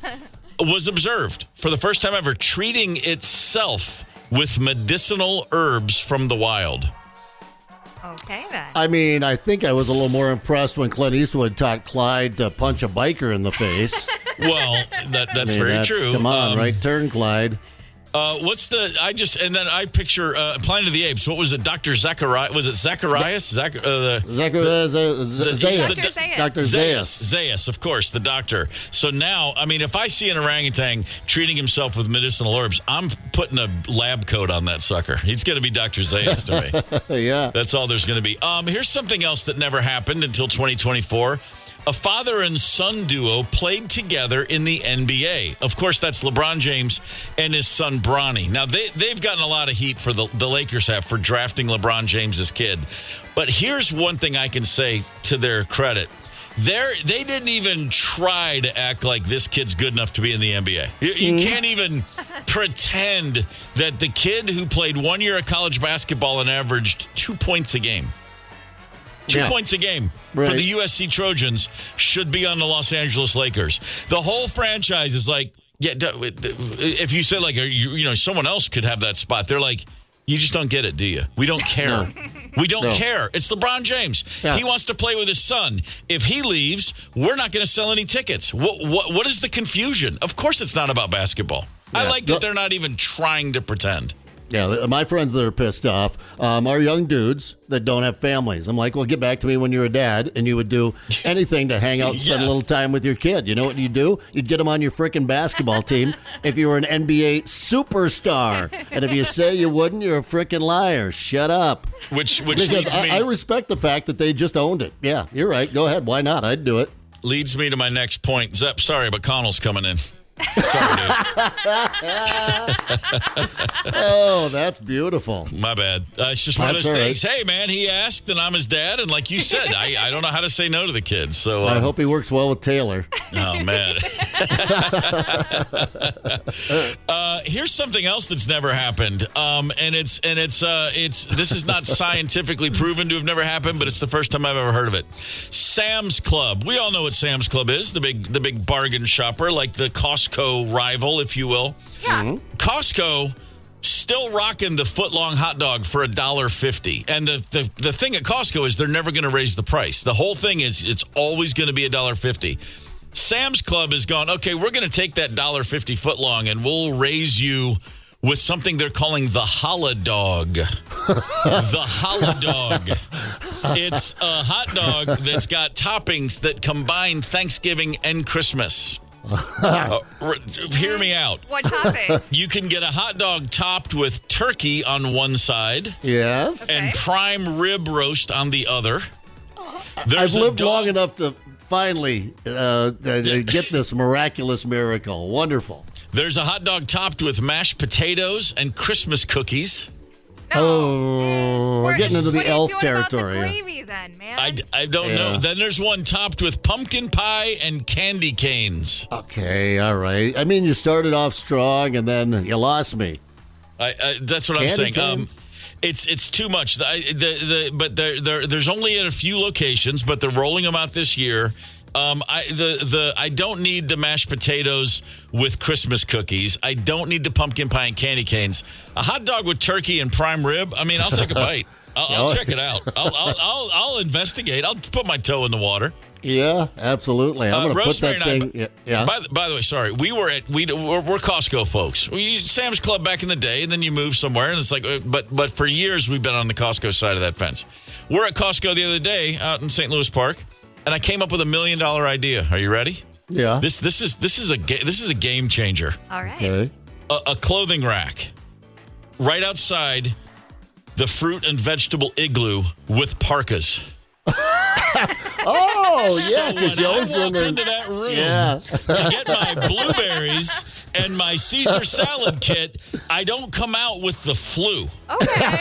was observed for the first time ever treating itself with medicinal herbs from the wild. Okay, then. I mean, I think I was a little more impressed when Clint Eastwood taught Clyde to punch a biker in the face. Well, that's very true. Come on, right turn, Clyde. And then I picture Planet of the Apes. What was it, Dr. Zacharias? Was it Zacharias? Dr. Zaius. Zaius, of course, the doctor. So now, I mean, if I see an orangutan treating himself with medicinal herbs, I'm putting a lab coat on that sucker. He's going to be Dr. Zaius to me. Yeah. That's all there's going to be. Here's something else that never happened until 2024. A father and son duo played together in the NBA. Of course, that's LeBron James and his son Bronny. Now, they've gotten a lot of heat for the Lakers have for drafting LeBron James's kid. But here's one thing I can say to their credit. They didn't even try to act like this kid's good enough to be in the NBA. You can't even pretend that the kid who played 1 year of college basketball and averaged 2 points a game. 2 points a game for the USC Trojans should be on the Los Angeles Lakers. The whole franchise is like, if you say like, someone else could have that spot, they're like, you just don't get it, do you? We don't care. No. We don't care. It's LeBron James. Yeah. He wants to play with his son. If he leaves, we're not going to sell any tickets. What is the confusion? Of course it's not about basketball. Yeah. I like that they're not even trying to pretend. Yeah, my friends that are pissed off are young dudes that don't have families. I'm like, well, get back to me when you're a dad, and you would do anything to hang out and spend a little time with your kid. You know what you'd do? You'd get them on your freaking basketball team if you were an NBA superstar. And if you say you wouldn't, you're a freaking liar. Shut up. Which leads me... I respect the fact that they just owned it. Yeah, you're right. Go ahead. Why not? I'd do it. Leads me to my next point. Zep, sorry, but Connell's coming in. Sorry, dude. Oh, that's beautiful. My bad. It's just one of those things. Right. Hey, man, he asked, and I'm his dad, and like you said, I don't know how to say no to the kids. So I hope he works well with Taylor. Oh man. Here's something else that's never happened, and it's this is not scientifically proven to have never happened, but it's the first time I've ever heard of it. Sam's Club. We all know what Sam's Club is. The big bargain shopper, like the Costco rival, if you will. Yeah. Mm-hmm. Costco still rocking the foot-long hot dog for $1.50. And the thing at Costco is they're never going to raise the price. The whole thing is it's always going to be $1.50. Sam's Club has gone, okay, we're going to take that $1.50 foot-long and we'll raise you with something they're calling the Holodog. The Holodog. It's a hot dog that's got toppings that combine Thanksgiving and Christmas. Hear me out. What toppings? You can get a hot dog topped with turkey on one side. Yes. And prime rib roast on the other. I've lived long enough to finally get this miraculous miracle. Wonderful. There's a hot dog topped with mashed potatoes and Christmas cookies. Oh, we're getting into the elf territory. About the gravy, then, man? I don't know. Then there's one topped with pumpkin pie and candy canes. Okay, all right. I mean, you started off strong and then you lost me. That's what I'm saying. It's too much. But there's only at a few locations, but they're rolling them out this year. I don't need the mashed potatoes with Christmas cookies. I don't need the pumpkin pie and candy canes. A hot dog with turkey and prime rib. I mean, I'll take a bite. I'll check it out. I'll investigate. I'll put my toe in the water. Yeah, absolutely. I'm going to put that thing. Yeah. By the way, sorry. We're Costco folks. We used Sam's Club back in the day, and then you move somewhere, and it's like. But for years we've been on the Costco side of that fence. We're at Costco the other day out in St. Louis Park. And I came up with $1 million idea. Are you ready? Yeah. This is a game changer. All right. Okay. A clothing rack right outside the fruit and vegetable igloo with parkas. Oh, yeah. So when I walk into that room to get my blueberries and my Caesar salad kit, I don't come out with the flu. Okay.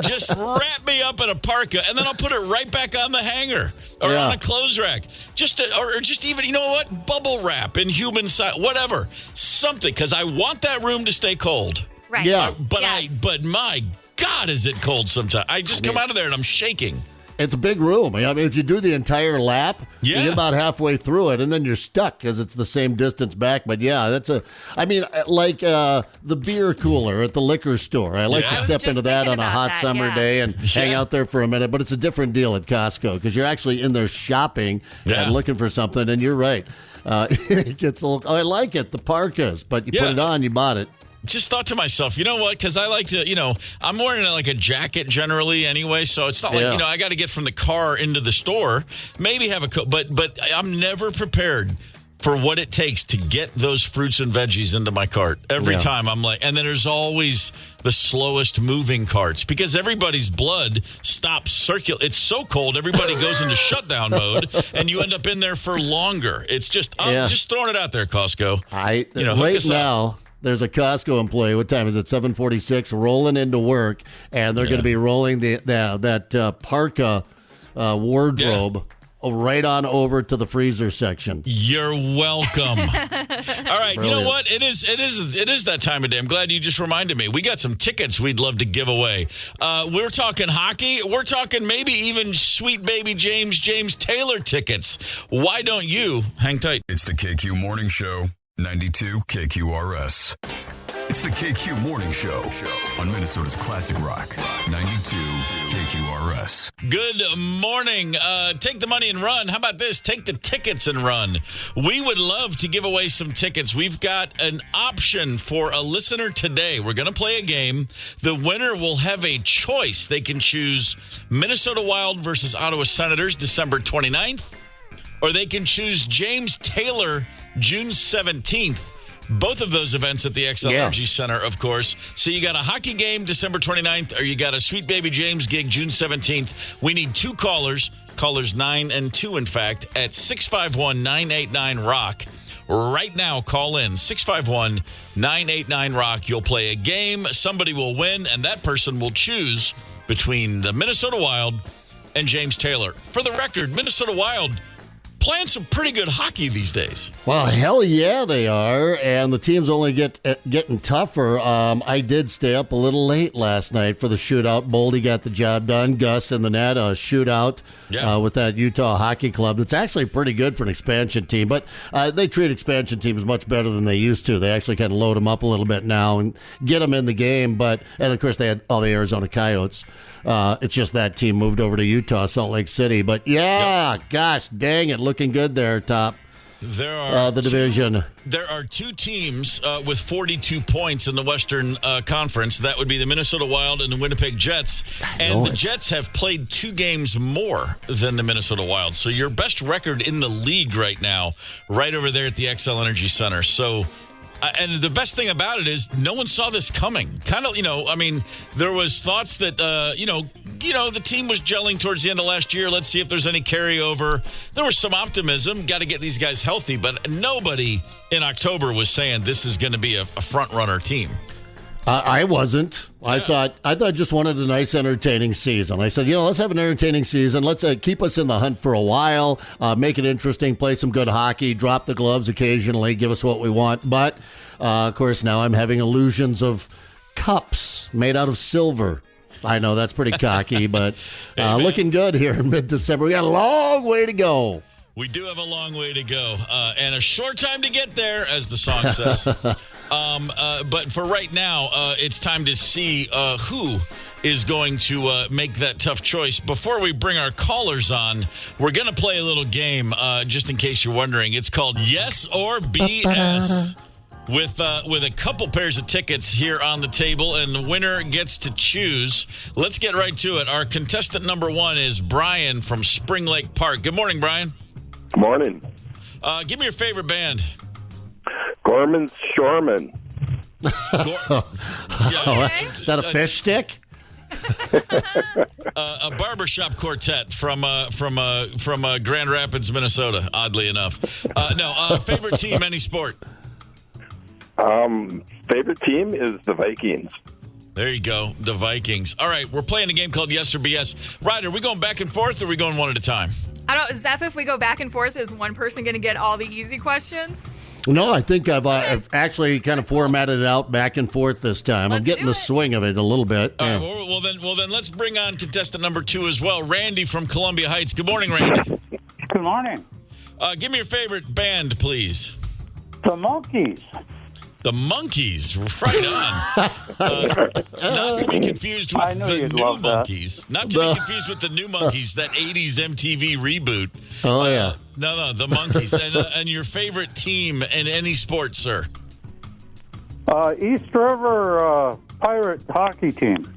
Just wrap me up in a parka, and then I'll put it right back on the hanger or on a clothes rack. Or just even, you know what? Bubble wrap in human size, whatever. Something, because I want that room to stay cold. Right. Yeah. But my God, is it cold sometimes. I just come out of there and I'm shaking. It's a big room. I mean, if you do the entire lap, you Yeah. get about halfway through it, and then you're stuck because it's the same distance back. But yeah, like the beer cooler at the liquor store. I like Yeah. to I was step just into that thinking on a about hot that, summer yeah. day and hang out there for a minute. But it's a different deal at Costco because you're actually in there shopping and looking for something. And you're right. It gets a little, I like it, the parkas, but you put it on, you bought it. Just thought to myself, you know what? Because I like to, I'm wearing like a jacket generally anyway, so it's not like, I got to get from the car into the store, maybe have a coat, but I'm never prepared for what it takes to get those fruits and veggies into my cart. Every time I'm like, and then there's always the slowest moving carts because everybody's blood stops circulating. It's so cold, everybody goes into shutdown mode, and you end up in there for longer. It's just, I'm just throwing it out there, Costco. Right now. There's a Costco employee. What time is it? 7:46. Rolling into work, and they're going to be rolling that parka wardrobe right on over to the freezer section. You're welcome. All right, you know what? It is that time of day. I'm glad you just reminded me. We got some tickets we'd love to give away. We're talking hockey. We're talking maybe even sweet baby James Taylor tickets. Why don't you hang tight? It's the KQ Morning Show, 92 KQRS. It's the KQ Morning Show on Minnesota's Classic Rock, 92 KQRS. Good morning. Take the money and run. How about this? Take the tickets and run. We would love to give away some tickets. We've got an option for a listener today. We're going to play a game. The winner will have a choice. They can choose Minnesota Wild versus Ottawa Senators, December 29th, or they can choose James Taylor, June 17th. Both of those events at the XL Energy Center, of course. So you got a hockey game December 29th, or you got a Sweet Baby James gig June 17th. We need two callers 9 and 2, in fact, at 651-989-ROCK. Right now, call in 651-989-ROCK. You'll play a game, somebody will win, and that person will choose between the Minnesota Wild and James Taylor. For the record, Minnesota Wild playing some pretty good hockey these days. Well, hell yeah, they are, and the team's only getting tougher. I did stay up a little late last night for the shootout. Boldy got the job done. Gus in the net, a shootout with that Utah Hockey Club. That's actually pretty good for an expansion team, but they treat expansion teams much better than they used to. They actually kind of load them up a little bit now and get them in the game, and of course they had all the Arizona Coyotes. It's just that team moved over to Utah, Salt Lake City. But gosh dang it, looking good there, top. There are the division. There are two teams with 42 points in the Western Conference. That would be the Minnesota Wild and the Winnipeg Jets. And the Jets have played 2 games more than the Minnesota Wild. So your best record in the league right now, right over there at the XL Energy Center. So. And the best thing about it is no one saw this coming. Kind of, there was thoughts that, the team was gelling towards the end of last year. Let's see if there's any carryover. There was some optimism. Got to get these guys healthy. But nobody in October was saying this is going to be a front-runner team. I wasn't. Yeah. I thought just wanted a nice, entertaining season. I said, let's have an entertaining season. Let's keep us in the hunt for a while, make it interesting, play some good hockey, drop the gloves occasionally, give us what we want. But, of course, now I'm having illusions of cups made out of silver. I know that's pretty cocky, but looking good here in mid-December. We got a long way to go. We do have a long way to go, and a short time to get there, as the song says. But for right now, it's time to see who is going to make that tough choice. Before we bring our callers on, we're going to play a little game, just in case you're wondering. It's called Yes or BS. With a couple pairs of tickets here on the table, and the winner gets to choose. Let's get right to it. Our contestant number 1 is Brian from Spring Lake Park. Good morning, Brian. Morning. Give me your favorite band. Gorman's Shorman. Is that a fish stick? A barbershop quartet from Grand Rapids, Minnesota. Oddly enough, favorite team, any sport. Favorite team is the Vikings. There you go, the Vikings. All right, we're playing a game called Yes or BS. Ryder, are we going back and forth, or are we going one at a time? I don't. Zeph, if we go back and forth, is one person going to get all the easy questions? No, I think I've actually kind of formatted it out back and forth this time. I'm getting the swing of it a little bit. All right, well then, let's bring on contestant number 2 as well, Randy from Columbia Heights. Good morning, Randy. Good morning. Give me your favorite band, please. The Monkees. The Monkees, right on. Not to be confused with the New Monkees. Not to be confused with the New Monkees, that 80s MTV reboot. Oh, yeah. No, the Monkees. And your favorite team in any sport, sir? East River Pirate hockey team.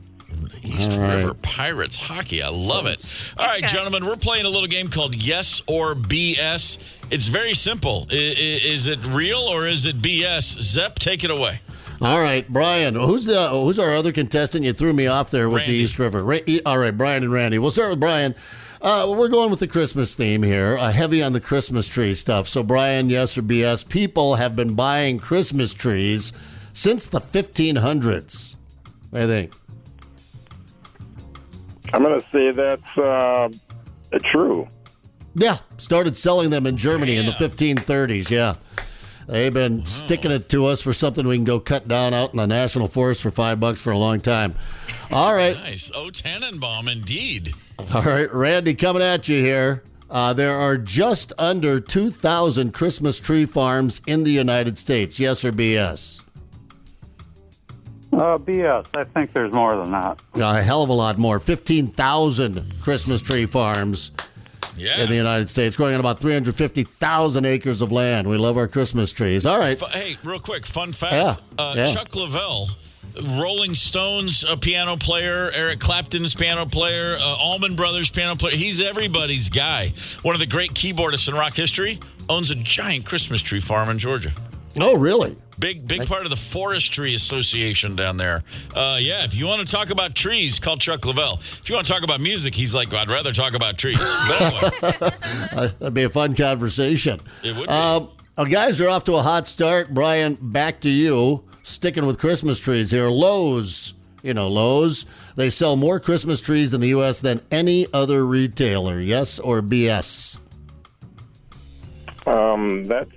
East River Pirates hockey. I love it. All right, gentlemen, we're playing a little game called Yes or BS. It's very simple. Is it real or is it BS? Zep, take it away. All right, Brian. Who's our other contestant? You threw me off there with Randy. the East River. All right, Brian and Randy. We'll start with Brian. We're going with the Christmas theme here, heavy on the Christmas tree stuff. So, Brian, yes or BS? People have been buying Christmas trees since the 1500s. What do you think? I'm going to say that's true. Yeah, started selling them in Germany in the 1530s, yeah. They've been sticking it to us for something we can go cut down out in the national forest for $5 for a long time. All right. Nice. Oh, Tannenbaum, indeed. All right, Randy, coming at you here. There are just under 2,000 Christmas tree farms in the United States. Yes or BS? BS. I think there's more than that. A hell of a lot more. 15,000 Christmas tree farms in the United States, growing on about 350,000 acres of land. We love our Christmas trees. All right. Hey, real quick, fun fact. Chuck Leavell, Rolling Stones piano player, Eric Clapton's piano player, Allman Brothers piano player. He's everybody's guy. One of the great keyboardists in rock history, owns a giant Christmas tree farm in Georgia. Oh, really? Big part of the Forestry Association down there. If you want to talk about trees, call Chuck Leavell. If you want to talk about music, he's like, I'd rather talk about trees. But anyway. That'd be a fun conversation. It would be. Guys are off to a hot start. Brian, back to you. Sticking with Christmas trees here. Lowe's, they sell more Christmas trees in the U.S. than any other retailer. Yes or BS? That's...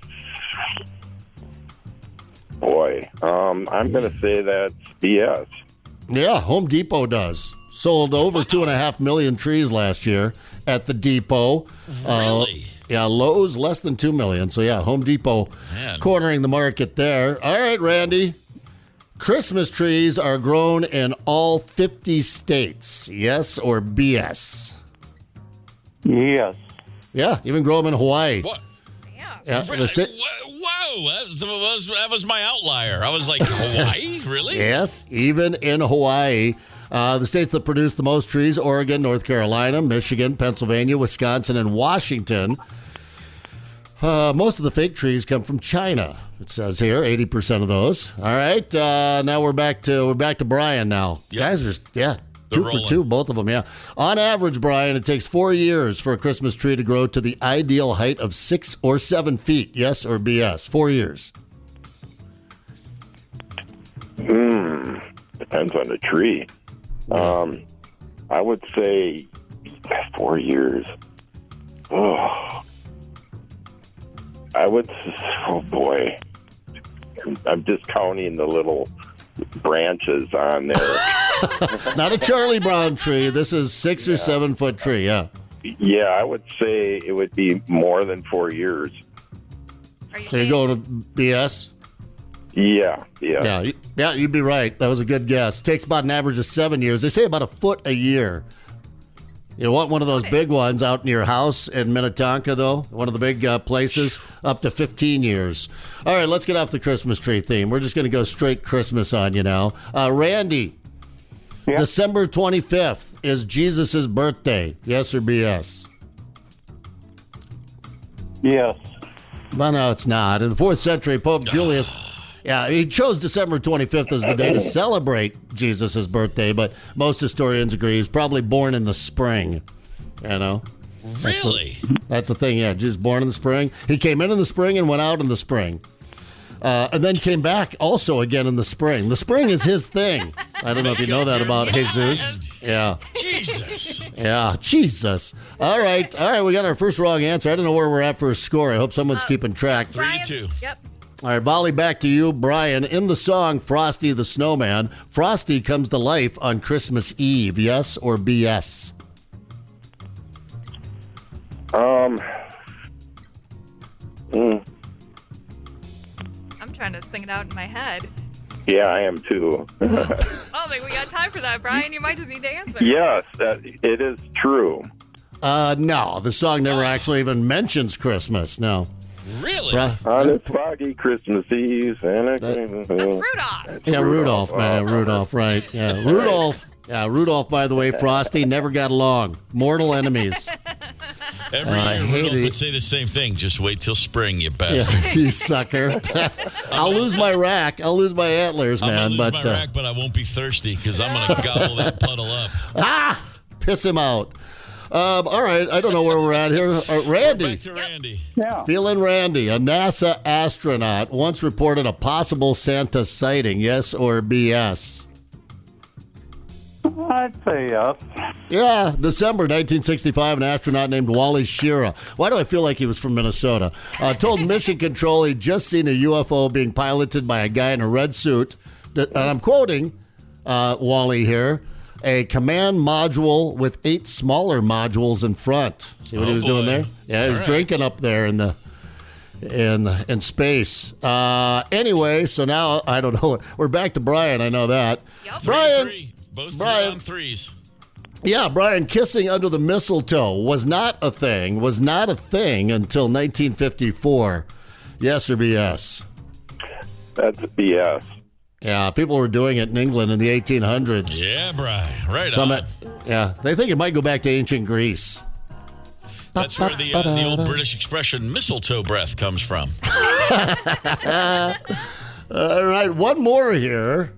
Boy, I'm going to say that's BS. Yeah, Home Depot does. Sold over 2.5 million trees last year at the Depot. Really? Lowe's less than 2 million. So, Home Depot cornering the market there. All right, Randy. Christmas trees are grown in all 50 states. Yes or BS? Yes. Yeah, even grow them in Hawaii. What? Yeah, Whoa, that was my outlier. I was like, Hawaii? Really? Yes, even in Hawaii. The states that produce the most trees, Oregon, North Carolina, Michigan, Pennsylvania, Wisconsin, and Washington. Most of the fake trees come from China, it says here, 80% of those. All right, now we're back to Brian now. Yep. Guys are, They're 2 rolling. for 2, both of them, yeah. On average, Brian, it takes 4 years for a Christmas tree to grow to the ideal height of 6 or 7 feet. Yes or BS? 4 years. Depends on the tree. I would say 4 years. Oh, oh boy. I'm just counting the little branches on there. Not a Charlie Brown tree. This is 6 or 7 foot tree, yeah. Yeah, I would say it would be more than 4 years. So you're going to BS? Yeah. Yeah, you'd be right. That was a good guess. It takes about an average of 7 years. They say about a foot a year. You want one of those big ones out in your house in Minnetonka, though? One of the big places, up to 15 years. All right, let's get off the Christmas tree theme. We're just going to go straight Christmas on you now. Randy, Yeah. December 25th is Jesus' birthday. Yes or BS? Yes. Well, no, it's not. In the 4th century, Pope Julius, he chose December 25th as the day to celebrate Jesus' birthday, but most historians agree he's probably born in the spring, Really? That's the thing, yeah. Jesus born in the spring. He came in the spring and went out in the spring. And then came back also again in the spring. The spring is his thing. I don't know if you know that about Jesus. Yeah. Jesus. Yeah, Jesus. All right. We got our first wrong answer. I don't know where we're at for a score. I hope someone's keeping track. 3-2. Yep. All right, Bolly, back to you. Brian, in the song Frosty the Snowman, Frosty comes to life on Christmas Eve. Yes or BS? I'm trying to sing it out in my head. Yeah, I am too. I don't think we got time for that, Brian. You might just need to answer. Yes, it is true. No, the song never actually even mentions Christmas. No. Really? On this foggy Christmas Eve. That's Rudolph. Yeah, Rudolph, man. Rudolph, right. Yeah, Rudolph. Yeah, Rudolph, by the way, Frosty, never got along. Mortal enemies. Every year, Rudolph would say the same thing. Just wait till spring, you bastard. Yeah, you sucker. I'll lose my rack. I'll lose my antlers, man. I'm going to lose my rack, but I won't be thirsty because I'm going to gobble that puddle up. Piss him out. All right, I don't know where we're at here. Randy. Back to Randy. Yeah. Feeling Randy, a NASA astronaut once reported a possible Santa sighting. Yes or BS? I'd say yes. Yeah, December 1965, an astronaut named Wally Schirra. Why do I feel like he was from Minnesota? Told Mission Control he'd just seen a UFO being piloted by a guy in a red suit. And I'm quoting Wally here. A command module with 8 smaller modules in front. See what he was doing there? Yeah, he was drinking up there in space. Anyway, so now I don't know. We're back to Brian. I know that. Yep. Brian. 3-3. Both Brian. on threes. Yeah, Brian, kissing under the mistletoe was not a thing until 1954. Yes or BS? That's BS. Yeah, people were doing it in England in the 1800s. Yeah, Brian. Right on. Yeah, they think it might go back to ancient Greece. That's where the old British expression mistletoe breath comes from. All right, one more here.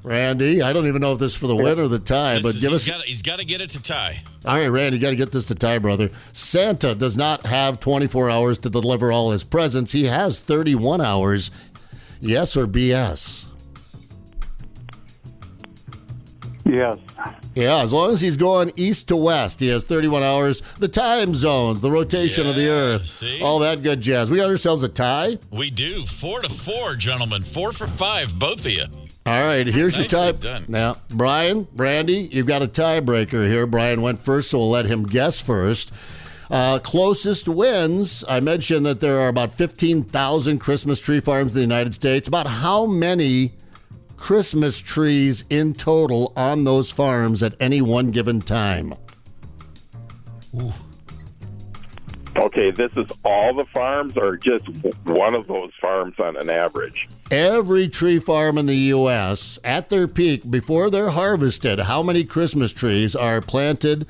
Randy, I don't even know if this is for the win or the tie, but give us... He's got to get it to tie. All right, Randy, you got to get this to tie, brother. Santa does not have 24 hours to deliver all his presents. He has 31 hours. Yes or BS? Yes. Yeah, as long as he's going east to west, he has 31 hours. The time zones, the rotation of the Earth, see? all that good jazz. We got ourselves a tie. We do. 4-4, gentlemen. 4 for 5, both of you. All right, here's your tie. Done. Now, Brian, Randy, you've got a tiebreaker here. Brian went first, so we'll let him guess first. Closest wins. I mentioned that there are about 15,000 Christmas tree farms in the United States. About how many Christmas trees in total on those farms at any one given time? Ooh. Okay, this is all the farms or just one of those farms on an average? Every tree farm in the U.S., at their peak, before they're harvested, how many Christmas trees are planted,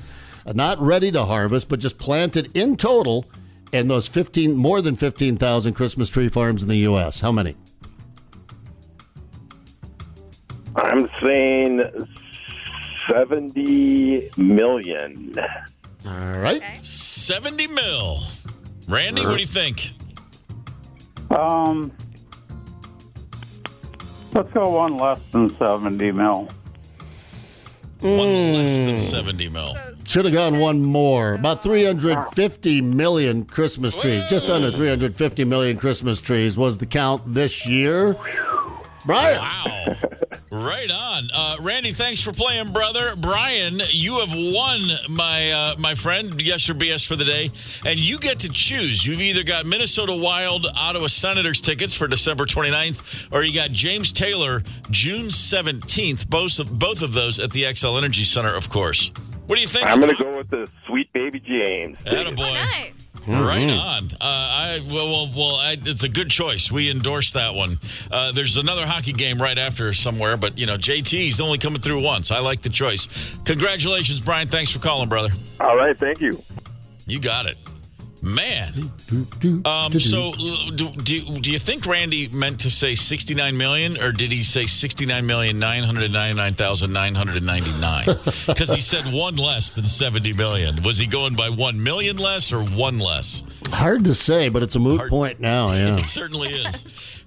not ready to harvest, but just planted in total in those more than 15,000 Christmas tree farms in the U.S.? How many? I'm saying 70 million. All right. Okay. 70 mil. Randy, what do you think? Let's go one less than 70 mil. One less than 70 mil. Should have gone one more. About 350 million Christmas trees. Just under 350 million Christmas trees was the count this year. Brian. Wow. Right on. Randy, thanks for playing, brother. Brian, you have won, my friend, yes or BS for the day, and you get to choose. You've either got Minnesota Wild Ottawa Senators tickets for December 29th, or you got James Taylor June 17th, both of those at the XL Energy Center, of course. What do you think? I'm going to go with the sweet baby James. Attaboy. Nice. Right on. It's a good choice. We endorse that one. There's another hockey game right after somewhere, but, JT's only coming through once. I like the choice. Congratulations, Brian. Thanks for calling, brother. All right, thank you. You got it. Man. So do you think Randy meant to say 69 million, or did he say 69,999,999? Because he said one less than 70 million. Was he going by 1 million less or one less? Hard to say, but it's a moot point now. Yeah, it certainly is.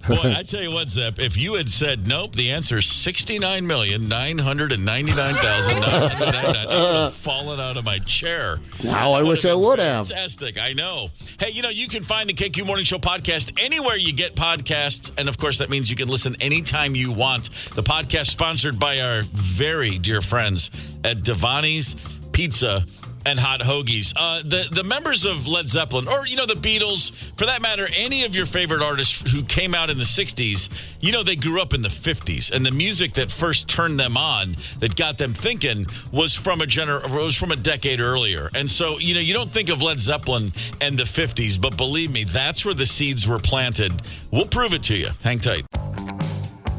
Boy, I tell you what, Zepp, if you had said nope, the answer is 69,999,999, I would have fallen out of my chair. Wow, I wish I would have. Fantastic, I know. Hey, you can find the KQ Morning Show podcast anywhere you get podcasts, and of course that means you can listen anytime you want. The podcast sponsored by our very dear friends at Devani's Pizza and Hot Hoagies. The members of Led Zeppelin, or, the Beatles, for that matter, any of your favorite artists who came out in the 60s, they grew up in the 50s. And the music that first turned them on, that got them thinking, was from a decade earlier. And so, you don't think of Led Zeppelin and the 50s, but believe me, that's where the seeds were planted. We'll prove it to you. Hang tight.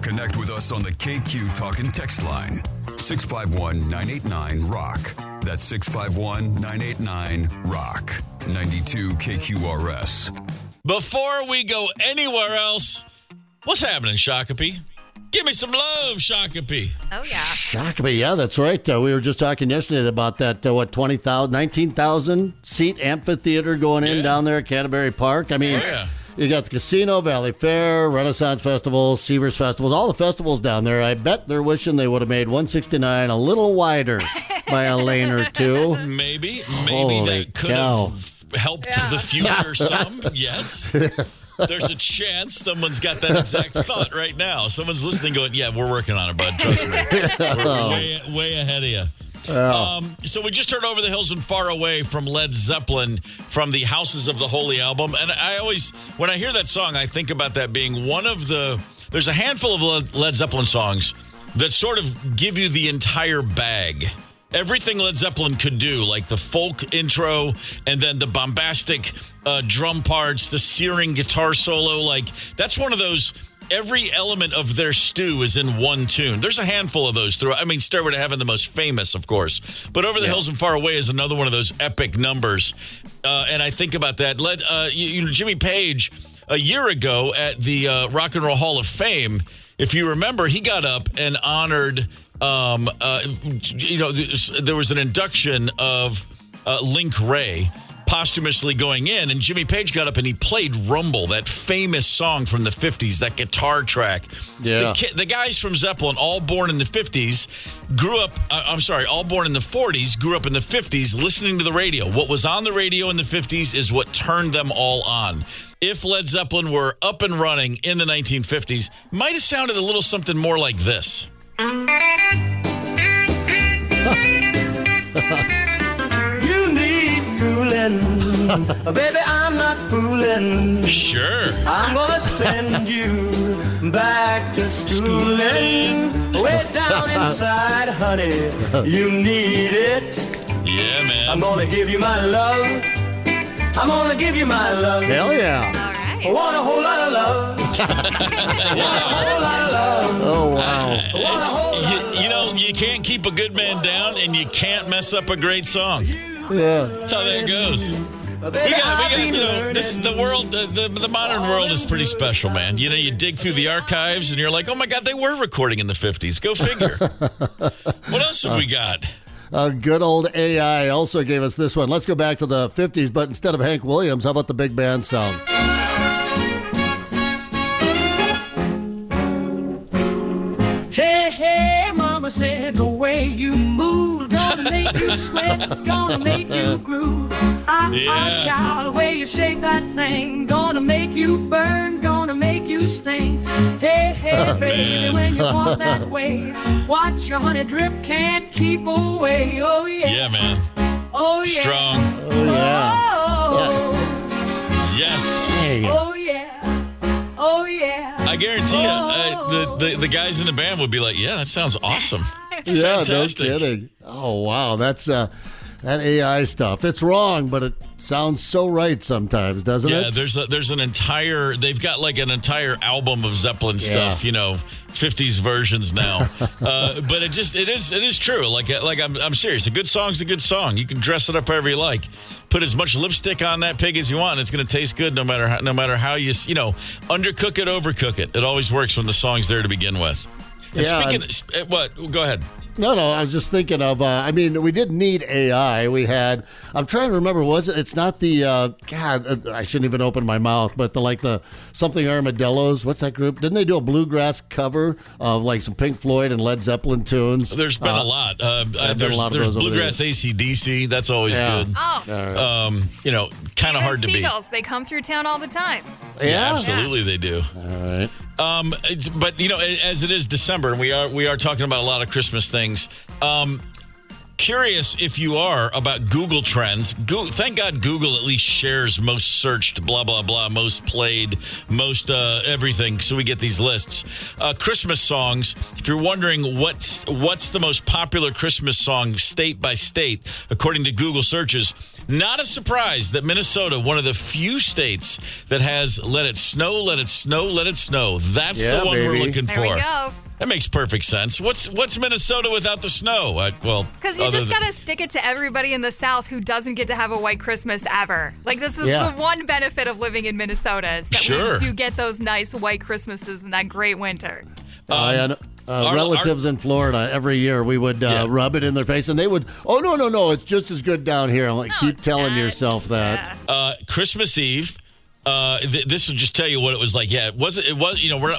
Connect with us on the KQ Talk and Text line. 651-989-ROCK. That's 651-989-ROCK. 92 KQRS. Before we go anywhere else, what's happening, Shakopee? Give me some love, Shakopee. Oh, yeah. Shakopee, yeah, that's right. We were just talking yesterday about that, 19,000 seat amphitheater going in down there at Canterbury Park. I mean, you got the Casino, Valley Fair, Renaissance Festival, Seavers Festivals, all the festivals down there. I bet they're wishing they would have made 169 a little wider by a lane or two. Maybe Holy that could have helped the future some. Yes. There's a chance someone's got that exact thought right now. Someone's listening going, yeah, we're working on it, bud. Trust me. We're way ahead of you. So we just heard Over the Hills and Far Away from Led Zeppelin from the Houses of the Holy album. And I always, when I hear that song, I think about that being one of there's a handful of Led Zeppelin songs that sort of give you the entire bag. Everything Led Zeppelin could do, like the folk intro and then the bombastic drum parts, the searing guitar solo, like that's one of those. Every element of their stew is in one tune. There's a handful of those throughout. I mean, Stairway to Heaven, the most famous, of course. But Over the Hills and Far Away is another one of those epic numbers. And I think about that. Jimmy Page, a year ago at the Rock and Roll Hall of Fame, if you remember, he got up and honored, there was an induction of Link Ray posthumously going in, and Jimmy Page got up and he played Rumble, that famous song from the 50s, that guitar track. Yeah. The guys from Zeppelin, all born in the 50s, all born in the 40s, grew up in the 50s listening to the radio. What was on the radio in the 50s is what turned them all on. If Led Zeppelin were up and running in the 1950s, might have sounded a little something more like this. Baby, I'm not fooling. Sure. I'm gonna send you back to schooling. Way down inside, honey, you need it. Yeah, man. I'm gonna give you my love. I'm gonna give you my love. Hell yeah. All right. I want a whole lot of love. I want a whole lot of love. Oh, wow. You can't keep a good man down, and you can't mess up a great song. Yeah. That's how that goes. We got this is the world, the modern world is pretty special, man. You dig through the archives and you're like, oh my God, they were recording in the 50s. Go figure. What else have we got? Good old AI also gave us this one. Let's go back to the 50s, but instead of Hank Williams, how about the big band sound? Hey, mama said the way you move gonna make you sweat, gonna make you groove. Child, the way you shake that thing, gonna make you burn, gonna make you sting. Hey, baby, when you walk that way, watch your honey drip, can't keep away. Oh, yeah. Yeah, man. Oh, yeah. Strong. Oh, yeah. Oh, Yes. Hey. oh yeah. Oh, yeah. I guarantee you, the guys in the band would be like, yeah, that sounds awesome. Yeah, Fantastic. no kidding. Oh, wow. That's that AI stuff. It's wrong, but it sounds so right sometimes, doesn't it? Yeah, there's an entire, they've got like an entire album of Zeppelin stuff, 50s versions now. But it is true. Like I'm serious. A good song's a good song. You can dress it up however you like. Put as much lipstick on that pig as you want, and it's going to taste good no matter how you undercook it, overcook it. It always works when the song's there to begin with. And what? Go ahead. No, I was just thinking of, we didn't need AI. We had, I'm trying to remember, it's not the, I shouldn't even open my mouth, but the something Armadillos. What's that group? Didn't they do a bluegrass cover of like some Pink Floyd and Led Zeppelin tunes? There's been a lot. There's bluegrass AC/DC. That's always good. Oh. Kind of hard to beat. They come through town all the time. Yeah, absolutely they do. All right. But as it is December, and we are talking about a lot of Christmas things. Curious if you are about Google Trends. Thank God Google at least shares most searched, blah, blah, blah, most played, most everything, so we get these lists. Christmas songs. If you're wondering what's the most popular Christmas song state by state, according to Google searches, not a surprise that Minnesota, one of the few states that has Let It Snow, Let It Snow, Let It Snow. That's the one we're looking for. There we go. That makes perfect sense. What's Minnesota without the snow? Because you just got to stick it to everybody in the South who doesn't get to have a white Christmas ever. Like, this is the one benefit of living in Minnesota is that we do get those nice white Christmases in that great winter. Relatives in Florida, every year we would rub it in their face, and they would, no, it's just as good down here. I'm like, keep telling yourself that. Christmas Eve. This will just tell you what it was like. Yeah, it was.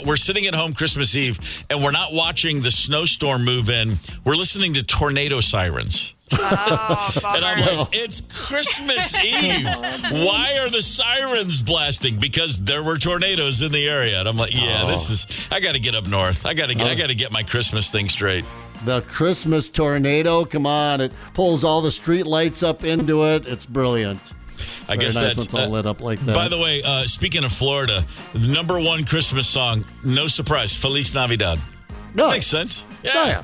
We're sitting at home Christmas Eve, and we're not watching the snowstorm move in. We're listening to tornado sirens. Oh, and I'm like, it's Christmas Eve. Why are the sirens blasting? Because there were tornadoes in the area. And I'm like, I got to get up north. I got to get my Christmas thing straight. The Christmas tornado, come on! It pulls all the street lights up into it. It's brilliant. I guess nice that's all lit up like that. By the way, speaking of Florida, the number one Christmas song, no surprise, Feliz Navidad. No. Makes sense. Yeah.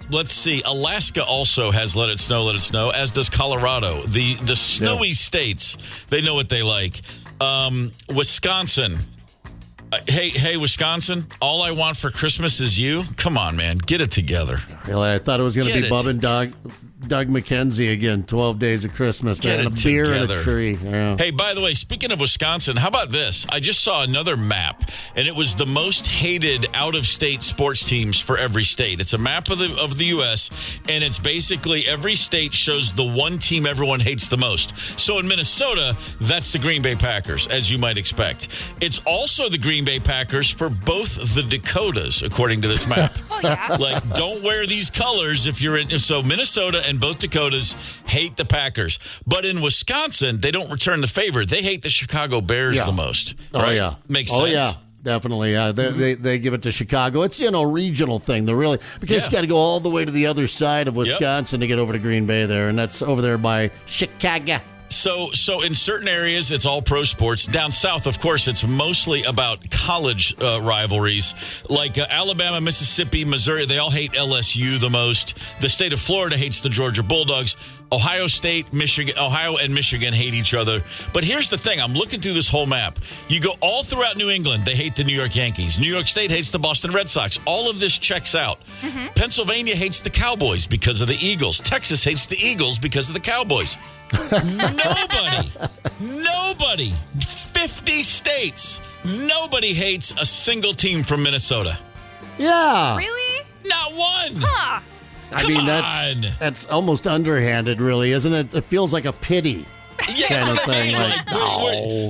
Let's see. Alaska also has Let It Snow, as does Colorado. The snowy states, they know what they like. Wisconsin. Hey, Wisconsin, all I want for Christmas is you. Come on, man. Get it together. Really? I thought it was going to be Bub and Doug McKenzie again, 12 Days of Christmas. Get and it a beer together. and a tree. Yeah. Hey, by the way, speaking of Wisconsin, how about this? I just saw another map, and it was the most hated out-of-state sports teams for every state. It's a map of the U.S., and it's basically every state shows the one team everyone hates the most. So in Minnesota, that's the Green Bay Packers, as you might expect. It's also the Green Bay Packers for both the Dakotas, according to this map. Like, don't wear these colors if you're in. So Minnesota and both Dakotas hate the Packers. But in Wisconsin, they don't return the favor. They hate the Chicago Bears the most. Right? Oh, yeah. Makes sense. Oh, yeah. Definitely. They give it to Chicago. It's, regional thing. Because you got to go all the way to the other side of Wisconsin to get over to Green Bay there. And that's over there by Chicago. So in certain areas, it's all pro sports. Down south, of course, it's mostly about college rivalries. Like Alabama, Mississippi, Missouri, they all hate LSU the most. The state of Florida hates the Georgia Bulldogs. Ohio and Michigan hate each other. But here's the thing. I'm looking through this whole map. You go all throughout New England, they hate the New York Yankees. New York State hates the Boston Red Sox. All of this checks out. Mm-hmm. Pennsylvania hates the Cowboys because of the Eagles. Texas hates the Eagles because of the Cowboys. Nobody, 50 states, nobody hates a single team from Minnesota. Yeah. Really? Not one. Huh. That's almost underhanded, really, isn't it? It feels like a pity kind of thing.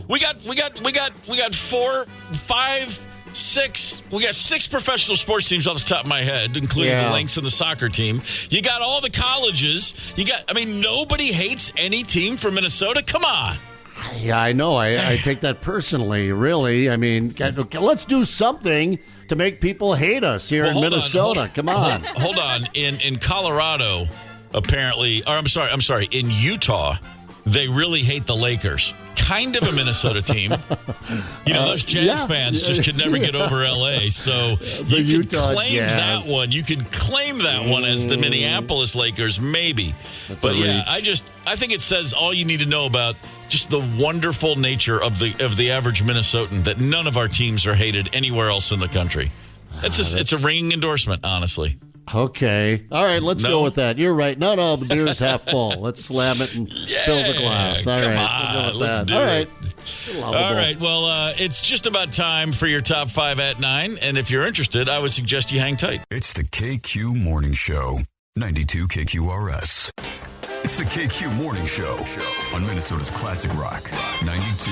We got 4, 5, 6. We got 6 professional sports teams off the top of my head, including the Lynx and the soccer team. You got all the colleges. Nobody hates any team from Minnesota. Come on. Yeah, I know. I take that personally, really. Let's do something to make people hate us here in Minnesota. Come on. Hold on. In Colorado, apparently, or I'm sorry, in Utah, they really hate the Lakers. Kind of a Minnesota team. Those Jazz fans just could never get over L.A., so you could claim that one. You could claim that one as the Minneapolis Lakers, maybe. But I think it says all you need to know about just the wonderful nature of the average Minnesotan, that none of our teams are hated anywhere else in the country. It's a ringing endorsement, honestly. Okay. All right, let's go with that. You're right. No, the beer is half full. Let's slam it and fill the glass. All right. Let's do it. All right. Well, it's just about time for your top 5 at 9. And if you're interested, I would suggest you hang tight. It's the KQ Morning Show, 92 KQRS. It's the KQ Morning Show on Minnesota's Classic Rock, 92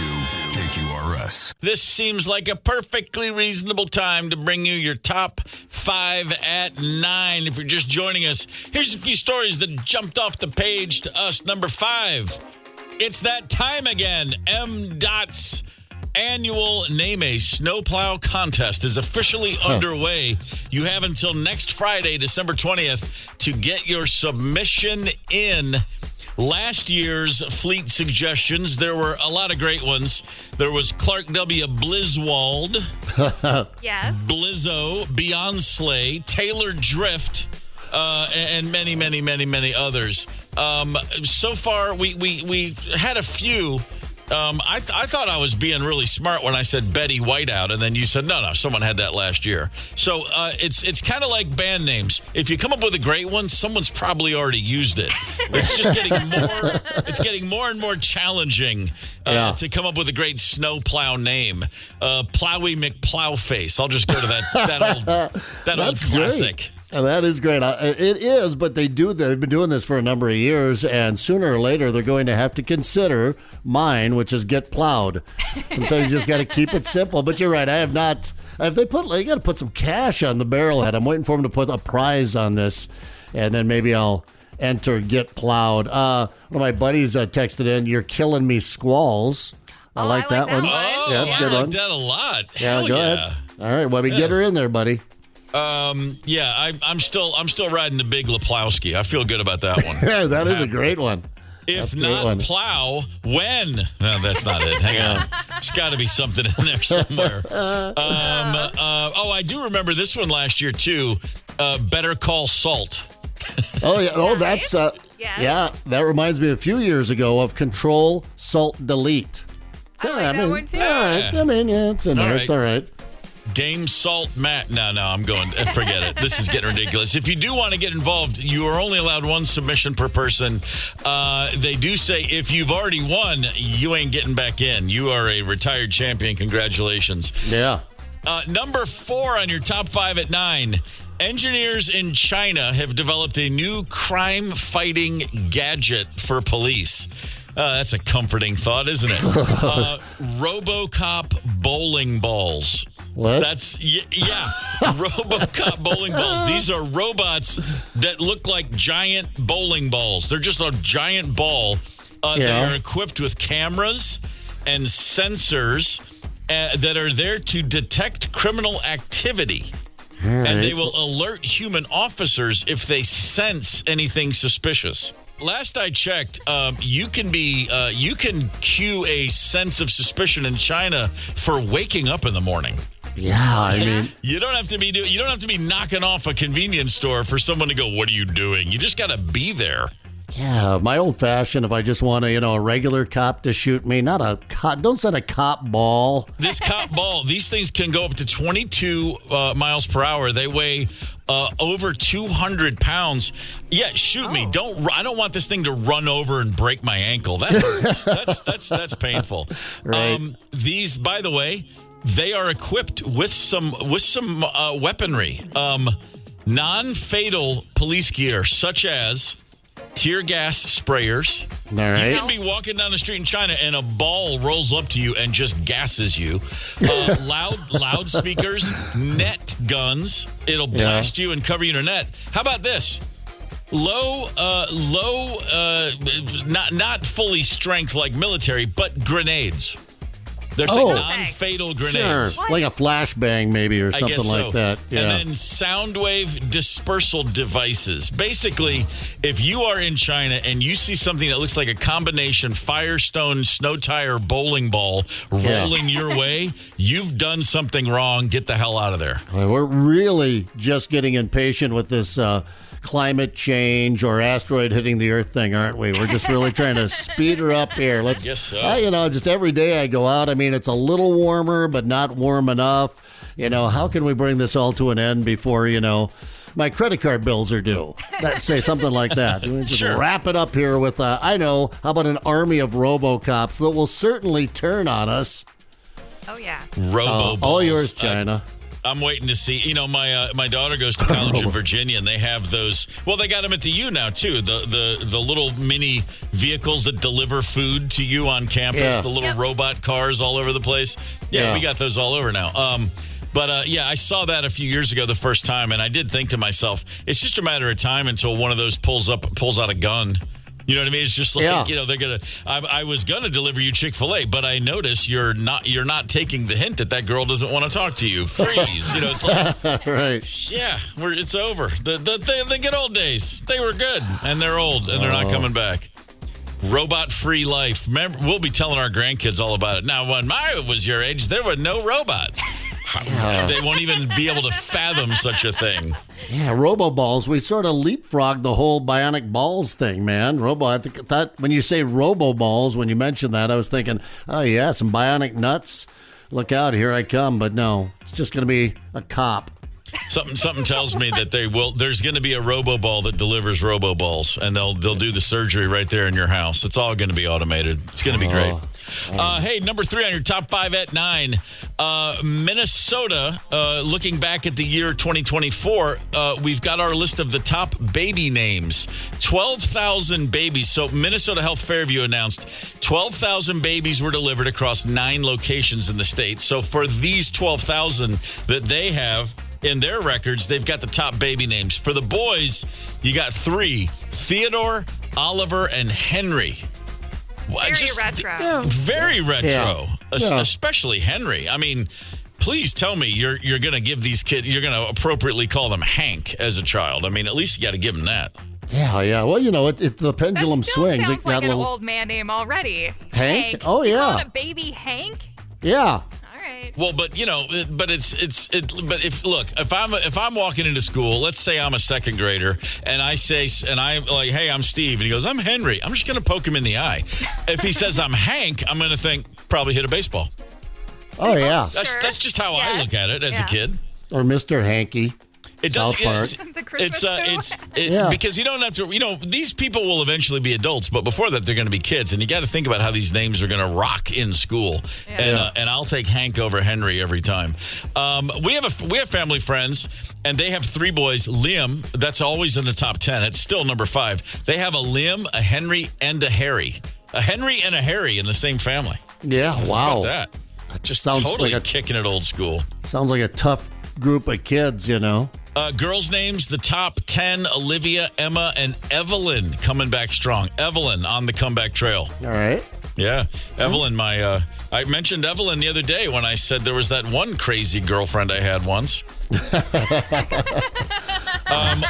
KQRS. This seems like a perfectly reasonable time to bring you your top 5 at 9. If you're just joining us, here's a few stories that jumped off the page to us. Number 5, it's that time again. MnDOT's annual Name a Snow Plow Contest is officially underway. You have until next Friday, December 20th, to get your submission in. Last year's fleet suggestions, there were a lot of great ones. There was Clark W. Blizzwald, yes, Blizzo, Beyonce, Taylor Drift, and many, many, many, many others. So far, we had a few. I thought I was being really smart when I said Betty Whiteout, and then you said, no, someone had that last year. So it's kind of like band names. If you come up with a great one, someone's probably already used it. It's just getting more and more challenging to come up with a great snowplow name. Plowy McPlowface. I'll just go to that old classic. Great. That is great. It is, but they've been doing this for a number of years, and sooner or later they're going to have to consider mine, which is get plowed. Sometimes you just got to keep it simple. But you're right. I have not. If they you got to put some cash on the barrelhead. I'm waiting for them to put a prize on this, and then maybe I'll enter get plowed. One of my buddies texted in, "You're killing me, Squalls." I like that one. Oh, yeah, that's a good one. I like that a lot. Yeah, go ahead. All right, well, get her in there, buddy. I'm still riding the big Leplowski. I feel good about that one. Yeah, that is a great one. If not plow, when? No, that's not it. Hang on. There's got to be something in there somewhere. I do remember this one last year, too. Better Call Salt. Oh, yeah. Oh, that's, yeah, that reminds me a few years ago of Control, Salt, Delete. I like that one, too. All right. I mean, it's in there. It's all right. Game Salt Matt. No, I'm going. Forget it. This is getting ridiculous. If you do want to get involved, you are only allowed one submission per person. They do say if you've already won, you ain't getting back in. You are a retired champion. Congratulations. Yeah. Number 4 on your top 5 at 9. Engineers in China have developed a new crime-fighting gadget for police. That's a comforting thought, isn't it? RoboCop bowling balls. What? RoboCop bowling balls. These are robots that look like giant bowling balls. They're just a giant ball that are equipped with cameras and sensors that are there to detect criminal activity. Right. And they will alert human officers if they sense anything suspicious. Last I checked, you can cue a sense of suspicion in China for waking up in the morning. Yeah, I mean, you don't have to be knocking off a convenience store for someone to go, "What are you doing?" You just got to be there. Yeah, my old fashioned. If I just want a regular cop to shoot me, not a cop. Don't send a cop ball. This cop ball. These things can go up to 22 miles per hour. They weigh over 200 pounds. Yeah, shoot me. I don't want this thing to run over and break my ankle. That hurts. that's painful. Right. These, by the way, they are equipped with some weaponry, non-fatal police gear, such as tear gas sprayers. All right. You can be walking down the street in China and a ball rolls up to you and just gasses you. Loudspeakers, net guns. It'll blast you and cover you in a net. How about this? Not fully strength like military, but grenades. They're saying non-fatal grenades. Sure. Like a flashbang maybe or something like that. Yeah. And then sound wave dispersal devices. Basically, if you are in China and you see something that looks like a combination Firestone snow tire bowling ball rolling your way, you've done something wrong. Get the hell out of there. We're really just getting impatient with this climate change or asteroid hitting the Earth thing, aren't we? We're just really trying to speed her up here. I guess so. Just every day I go out, I mean, it's a little warmer, but not warm enough. How can we bring this all to an end before, my credit card bills are due? Let's say something like that. Just wrap it up here with, how about an army of RoboCops that will certainly turn on us. Oh, yeah. Robo-balls. All yours, China. I'm waiting to see. My daughter goes to college in Virginia, and they have those. Well, they got them at the U now too. The little mini vehicles that deliver food to you on campus. The little robot cars all over the place. Yeah, we got those all over now. But I saw that a few years ago the first time, and I did think to myself, it's just a matter of time until one of those pulls out a gun. You know what I mean? It's just like, they're going to, I was going to deliver you Chick-fil-A, but I notice you're not taking the hint that girl doesn't want to talk to you. Freeze. It's like, right. Yeah, it's over. The good old days, they were good, and they're old, and they're not coming back. Robot-free life. Remember, we'll be telling our grandkids all about it. Now, when I was your age, there were no robots. They won't even be able to fathom such a thing. Yeah, Robo-balls. We sort of leapfrogged the whole bionic balls thing, man. I thought when you say Robo-balls, when you mentioned that, I was thinking, oh, yeah, some bionic nuts. Look out, here I come. But no, it's just going to be a cop. Something tells me that there's going to be a Robo-ball that delivers Robo-balls, and they'll do the surgery right there in your house. It's all going to be automated. It's going to be great. Hey, number 3 on your top 5 at 9. Minnesota, looking back at the year 2024, we've got our list of the top baby names. 12,000 babies. So Minnesota Health Fairview announced 12,000 babies were delivered across 9 locations in the state. So for these 12,000 that they have in their records, they've got the top baby names. For the boys, you got 3, Theodore, Oliver, and Henry. Very retro. Very retro, especially Henry. I mean, please tell me you're going to give these kids, you're going to appropriately call them Hank as a child. I mean, at least you got to give them that. Yeah. Well, the pendulum swings. Sounds like an old man name already. Hank? Oh, yeah. You call it a baby Hank? Yeah. Well, but if I'm walking into school, let's say I'm a second grader, and I'm like, hey, I'm Steve, and he goes, I'm Henry. I'm just going to poke him in the eye. If he says I'm Hank, I'm going to think probably hit a baseball. Oh yeah, that's just how I look at it as a kid. Or Mr. Hanky. It does. Because you don't have to. These people will eventually be adults, but before that, they're going to be kids, and you got to think about how these names are going to rock in school. Yeah. And I'll take Hank over Henry every time. We have family friends, and they have 3 boys. Liam, that's always in the top 10. It's still number 5. They have a Liam, a Henry, and a Harry. A Henry and a Harry in the same family. Yeah. Wow. How about that? Just sounds totally like kicking it old school. Sounds like a tough group of kids, Girls' names, the top 10, Olivia, Emma, and Evelyn coming back strong. Evelyn on the comeback trail. All right. Yeah. Evelyn, I mentioned Evelyn the other day when I said there was that one crazy girlfriend I had once.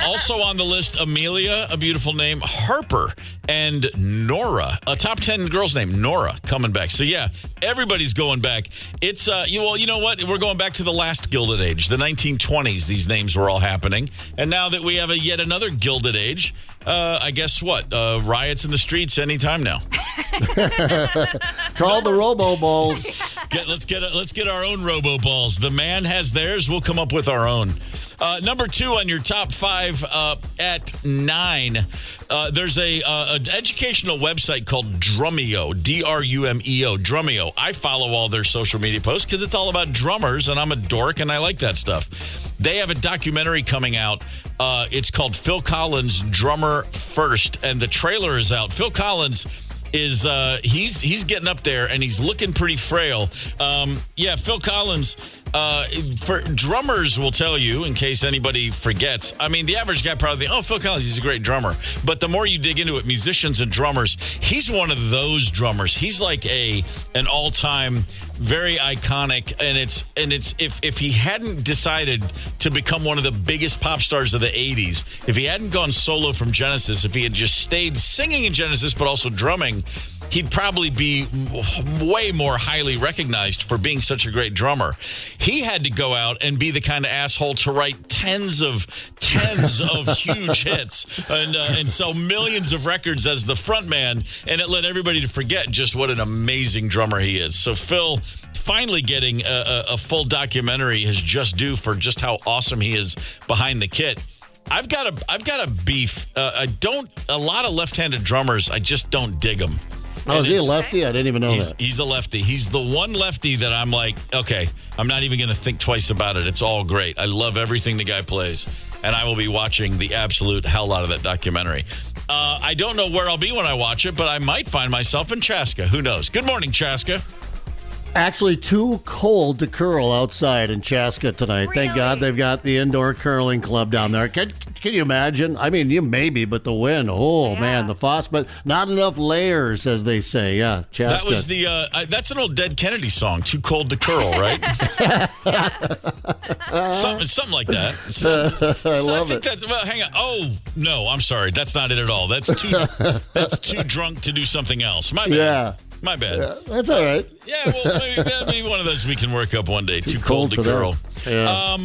Also on the list, Amelia, a beautiful name, Harper, and Nora, a top 10 girl's name, Nora, coming back. So yeah, everybody's going back. It's you know what? We're going back to the last Gilded Age, the 1920s. These names were all happening, and now that we have yet another Gilded Age, I guess what? Riots in the streets anytime now. Call the Robo-balls. Let's get our own Robo-balls. The man has theirs. We'll come up with our own. Number 2 on your top 5 at 9. There's an educational website called Drumeo, Drumeo, Drumeo. I follow all their social media posts because it's all about drummers, and I'm a dork, and I like that stuff. They have a documentary coming out. It's called Phil Collins, Drummer First, and the trailer is out. Phil Collins is he's getting up there, and he's looking pretty frail. Phil Collins For drummers will tell you, in case anybody forgets, I mean, the average guy probably thinks, Phil Collins, he's a great drummer. But the more you dig into it, musicians and drummers, he's one of those drummers. He's like an all-time, very iconic, and it's if he hadn't decided to become one of the biggest pop stars of the 80s, if he hadn't gone solo from Genesis, if he had just stayed singing in Genesis but also drumming, he'd probably be way more highly recognized for being such a great drummer. He had to go out and be the kind of asshole to write tens of huge hits and sell millions of records as the front man, and it led everybody to forget just what an amazing drummer he is. So Phil finally getting a full documentary is just due for just how awesome he is behind the kit. I've got a beef. A lot of left-handed drummers, I just don't dig them. Oh, is he a lefty? I didn't even know that. He's a lefty. He's the one lefty that I'm like, okay, I'm not even going to think twice about it. It's all great. I love everything the guy plays, and I will be watching the absolute hell out of that documentary. I don't know where I'll be when I watch it, but I might find myself in Chaska. Who knows? Good morning, Chaska. Actually, too cold to curl outside in Chaska tonight. Really? Thank God they've got the indoor curling club down there. Can you imagine? I mean, you maybe, but the wind, man, the frost, but not enough layers, as they say. Yeah, Chaska. That was that's an old Dead Kennedy song, Too Cold to Curl, right? something like that. I love it. Hang on. Oh, no, I'm sorry. That's not it at all. That's too drunk to do something else. My bad. Yeah. My bad. Yeah, that's all right. Yeah, well, maybe one of those we can work up one day. Too cold to curl. Yeah.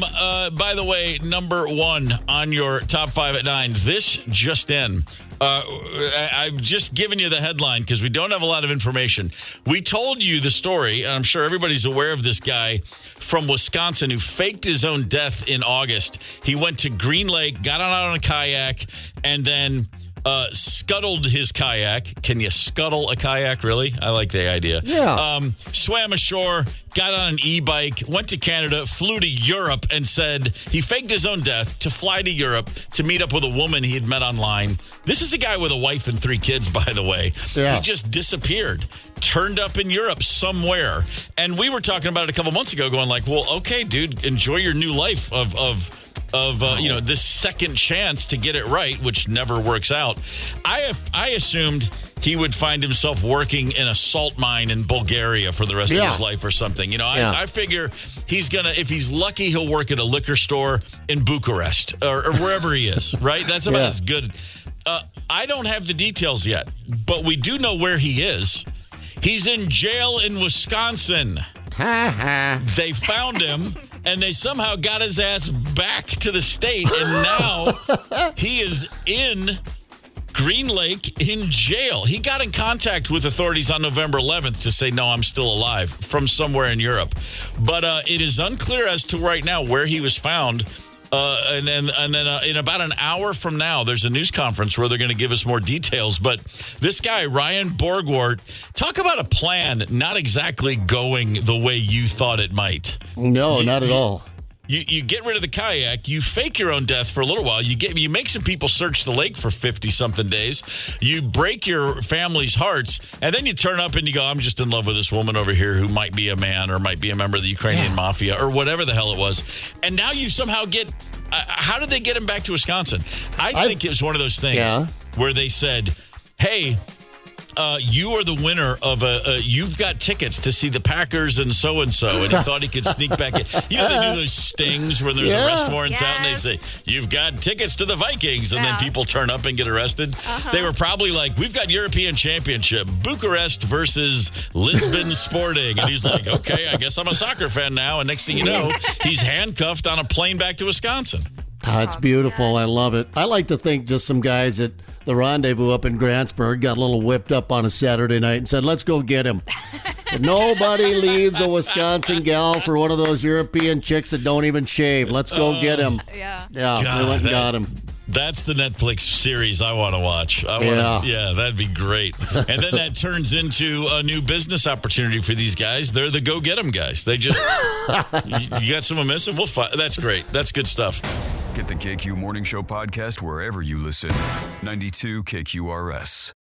By the way, number one on your top 5 at 9. This just in. I've just given you the headline because we don't have a lot of information. We told you the story, and I'm sure everybody's aware of this guy from Wisconsin who faked his own death in August. He went to Green Lake, got out on a kayak, and then scuttled his kayak. Can you scuttle a kayak, really? I like the idea. Yeah. Swam ashore, got on an e-bike, went to Canada, flew to Europe, and said he faked his own death to fly to Europe to meet up with a woman he had met online. This is a guy with a wife and 3 kids, by the way. Yeah. He just disappeared, turned up in Europe somewhere. And we were talking about it a couple months ago, going like, well, okay, dude, enjoy your new life of this second chance to get it right, which never works out. I assumed he would find himself working in a salt mine in Bulgaria for the rest of his life or something. I figure he's gonna, if he's lucky, he'll work at a liquor store in Bucharest or wherever he is. Right? That's about as good. I don't have the details yet, but we do know where he is. He's in jail in Wisconsin. They found him, and they somehow got his ass back to the state, and now he is in Green Lake in jail. He got in contact with authorities on November 11th to say, no, I'm still alive, from somewhere in Europe. But it is unclear as to right now where he was found. And then in about an hour from now, there's a news conference where they're going to give us more details. But this guy, Ryan Borgwart, talk about a plan not exactly going the way you thought it might. No, not at all. You get rid of the kayak, you fake your own death for a little while, you make some people search the lake for 50-something days, you break your family's hearts, and then you turn up and you go, I'm just in love with this woman over here who might be a man or might be a member of the Ukrainian mafia or whatever the hell it was. And now you somehow get, how did they get him back to Wisconsin? I think it was one of those things where they said, hey, you are the winner of you've got tickets to see the Packers and so-and-so. And he thought he could sneak back in. You know, they do those stings where there's arrest warrants out and they say, you've got tickets to the Vikings. And then people turn up and get arrested. They were probably like, we've got European Championship, Bucharest versus Lisbon Sporting. And he's like, okay, I guess I'm a soccer fan now. And next thing you know, he's handcuffed on a plane back to Wisconsin. It's beautiful. I love it. I like to think just some guys at the Rendezvous up in Grantsburg got a little whipped up on a Saturday night and said, let's go get him. Nobody leaves a Wisconsin gal for one of those European chicks that don't even shave. Let's go get him. Yeah. Yeah, we went and got him. That's the Netflix series I want to watch. Yeah, that'd be great. And then that turns into a new business opportunity for these guys. They're the go get 'em guys. They just, you got someone missing? We'll find. That's great. That's good stuff. Get the KQ Morning Show podcast wherever you listen. 92 KQRS.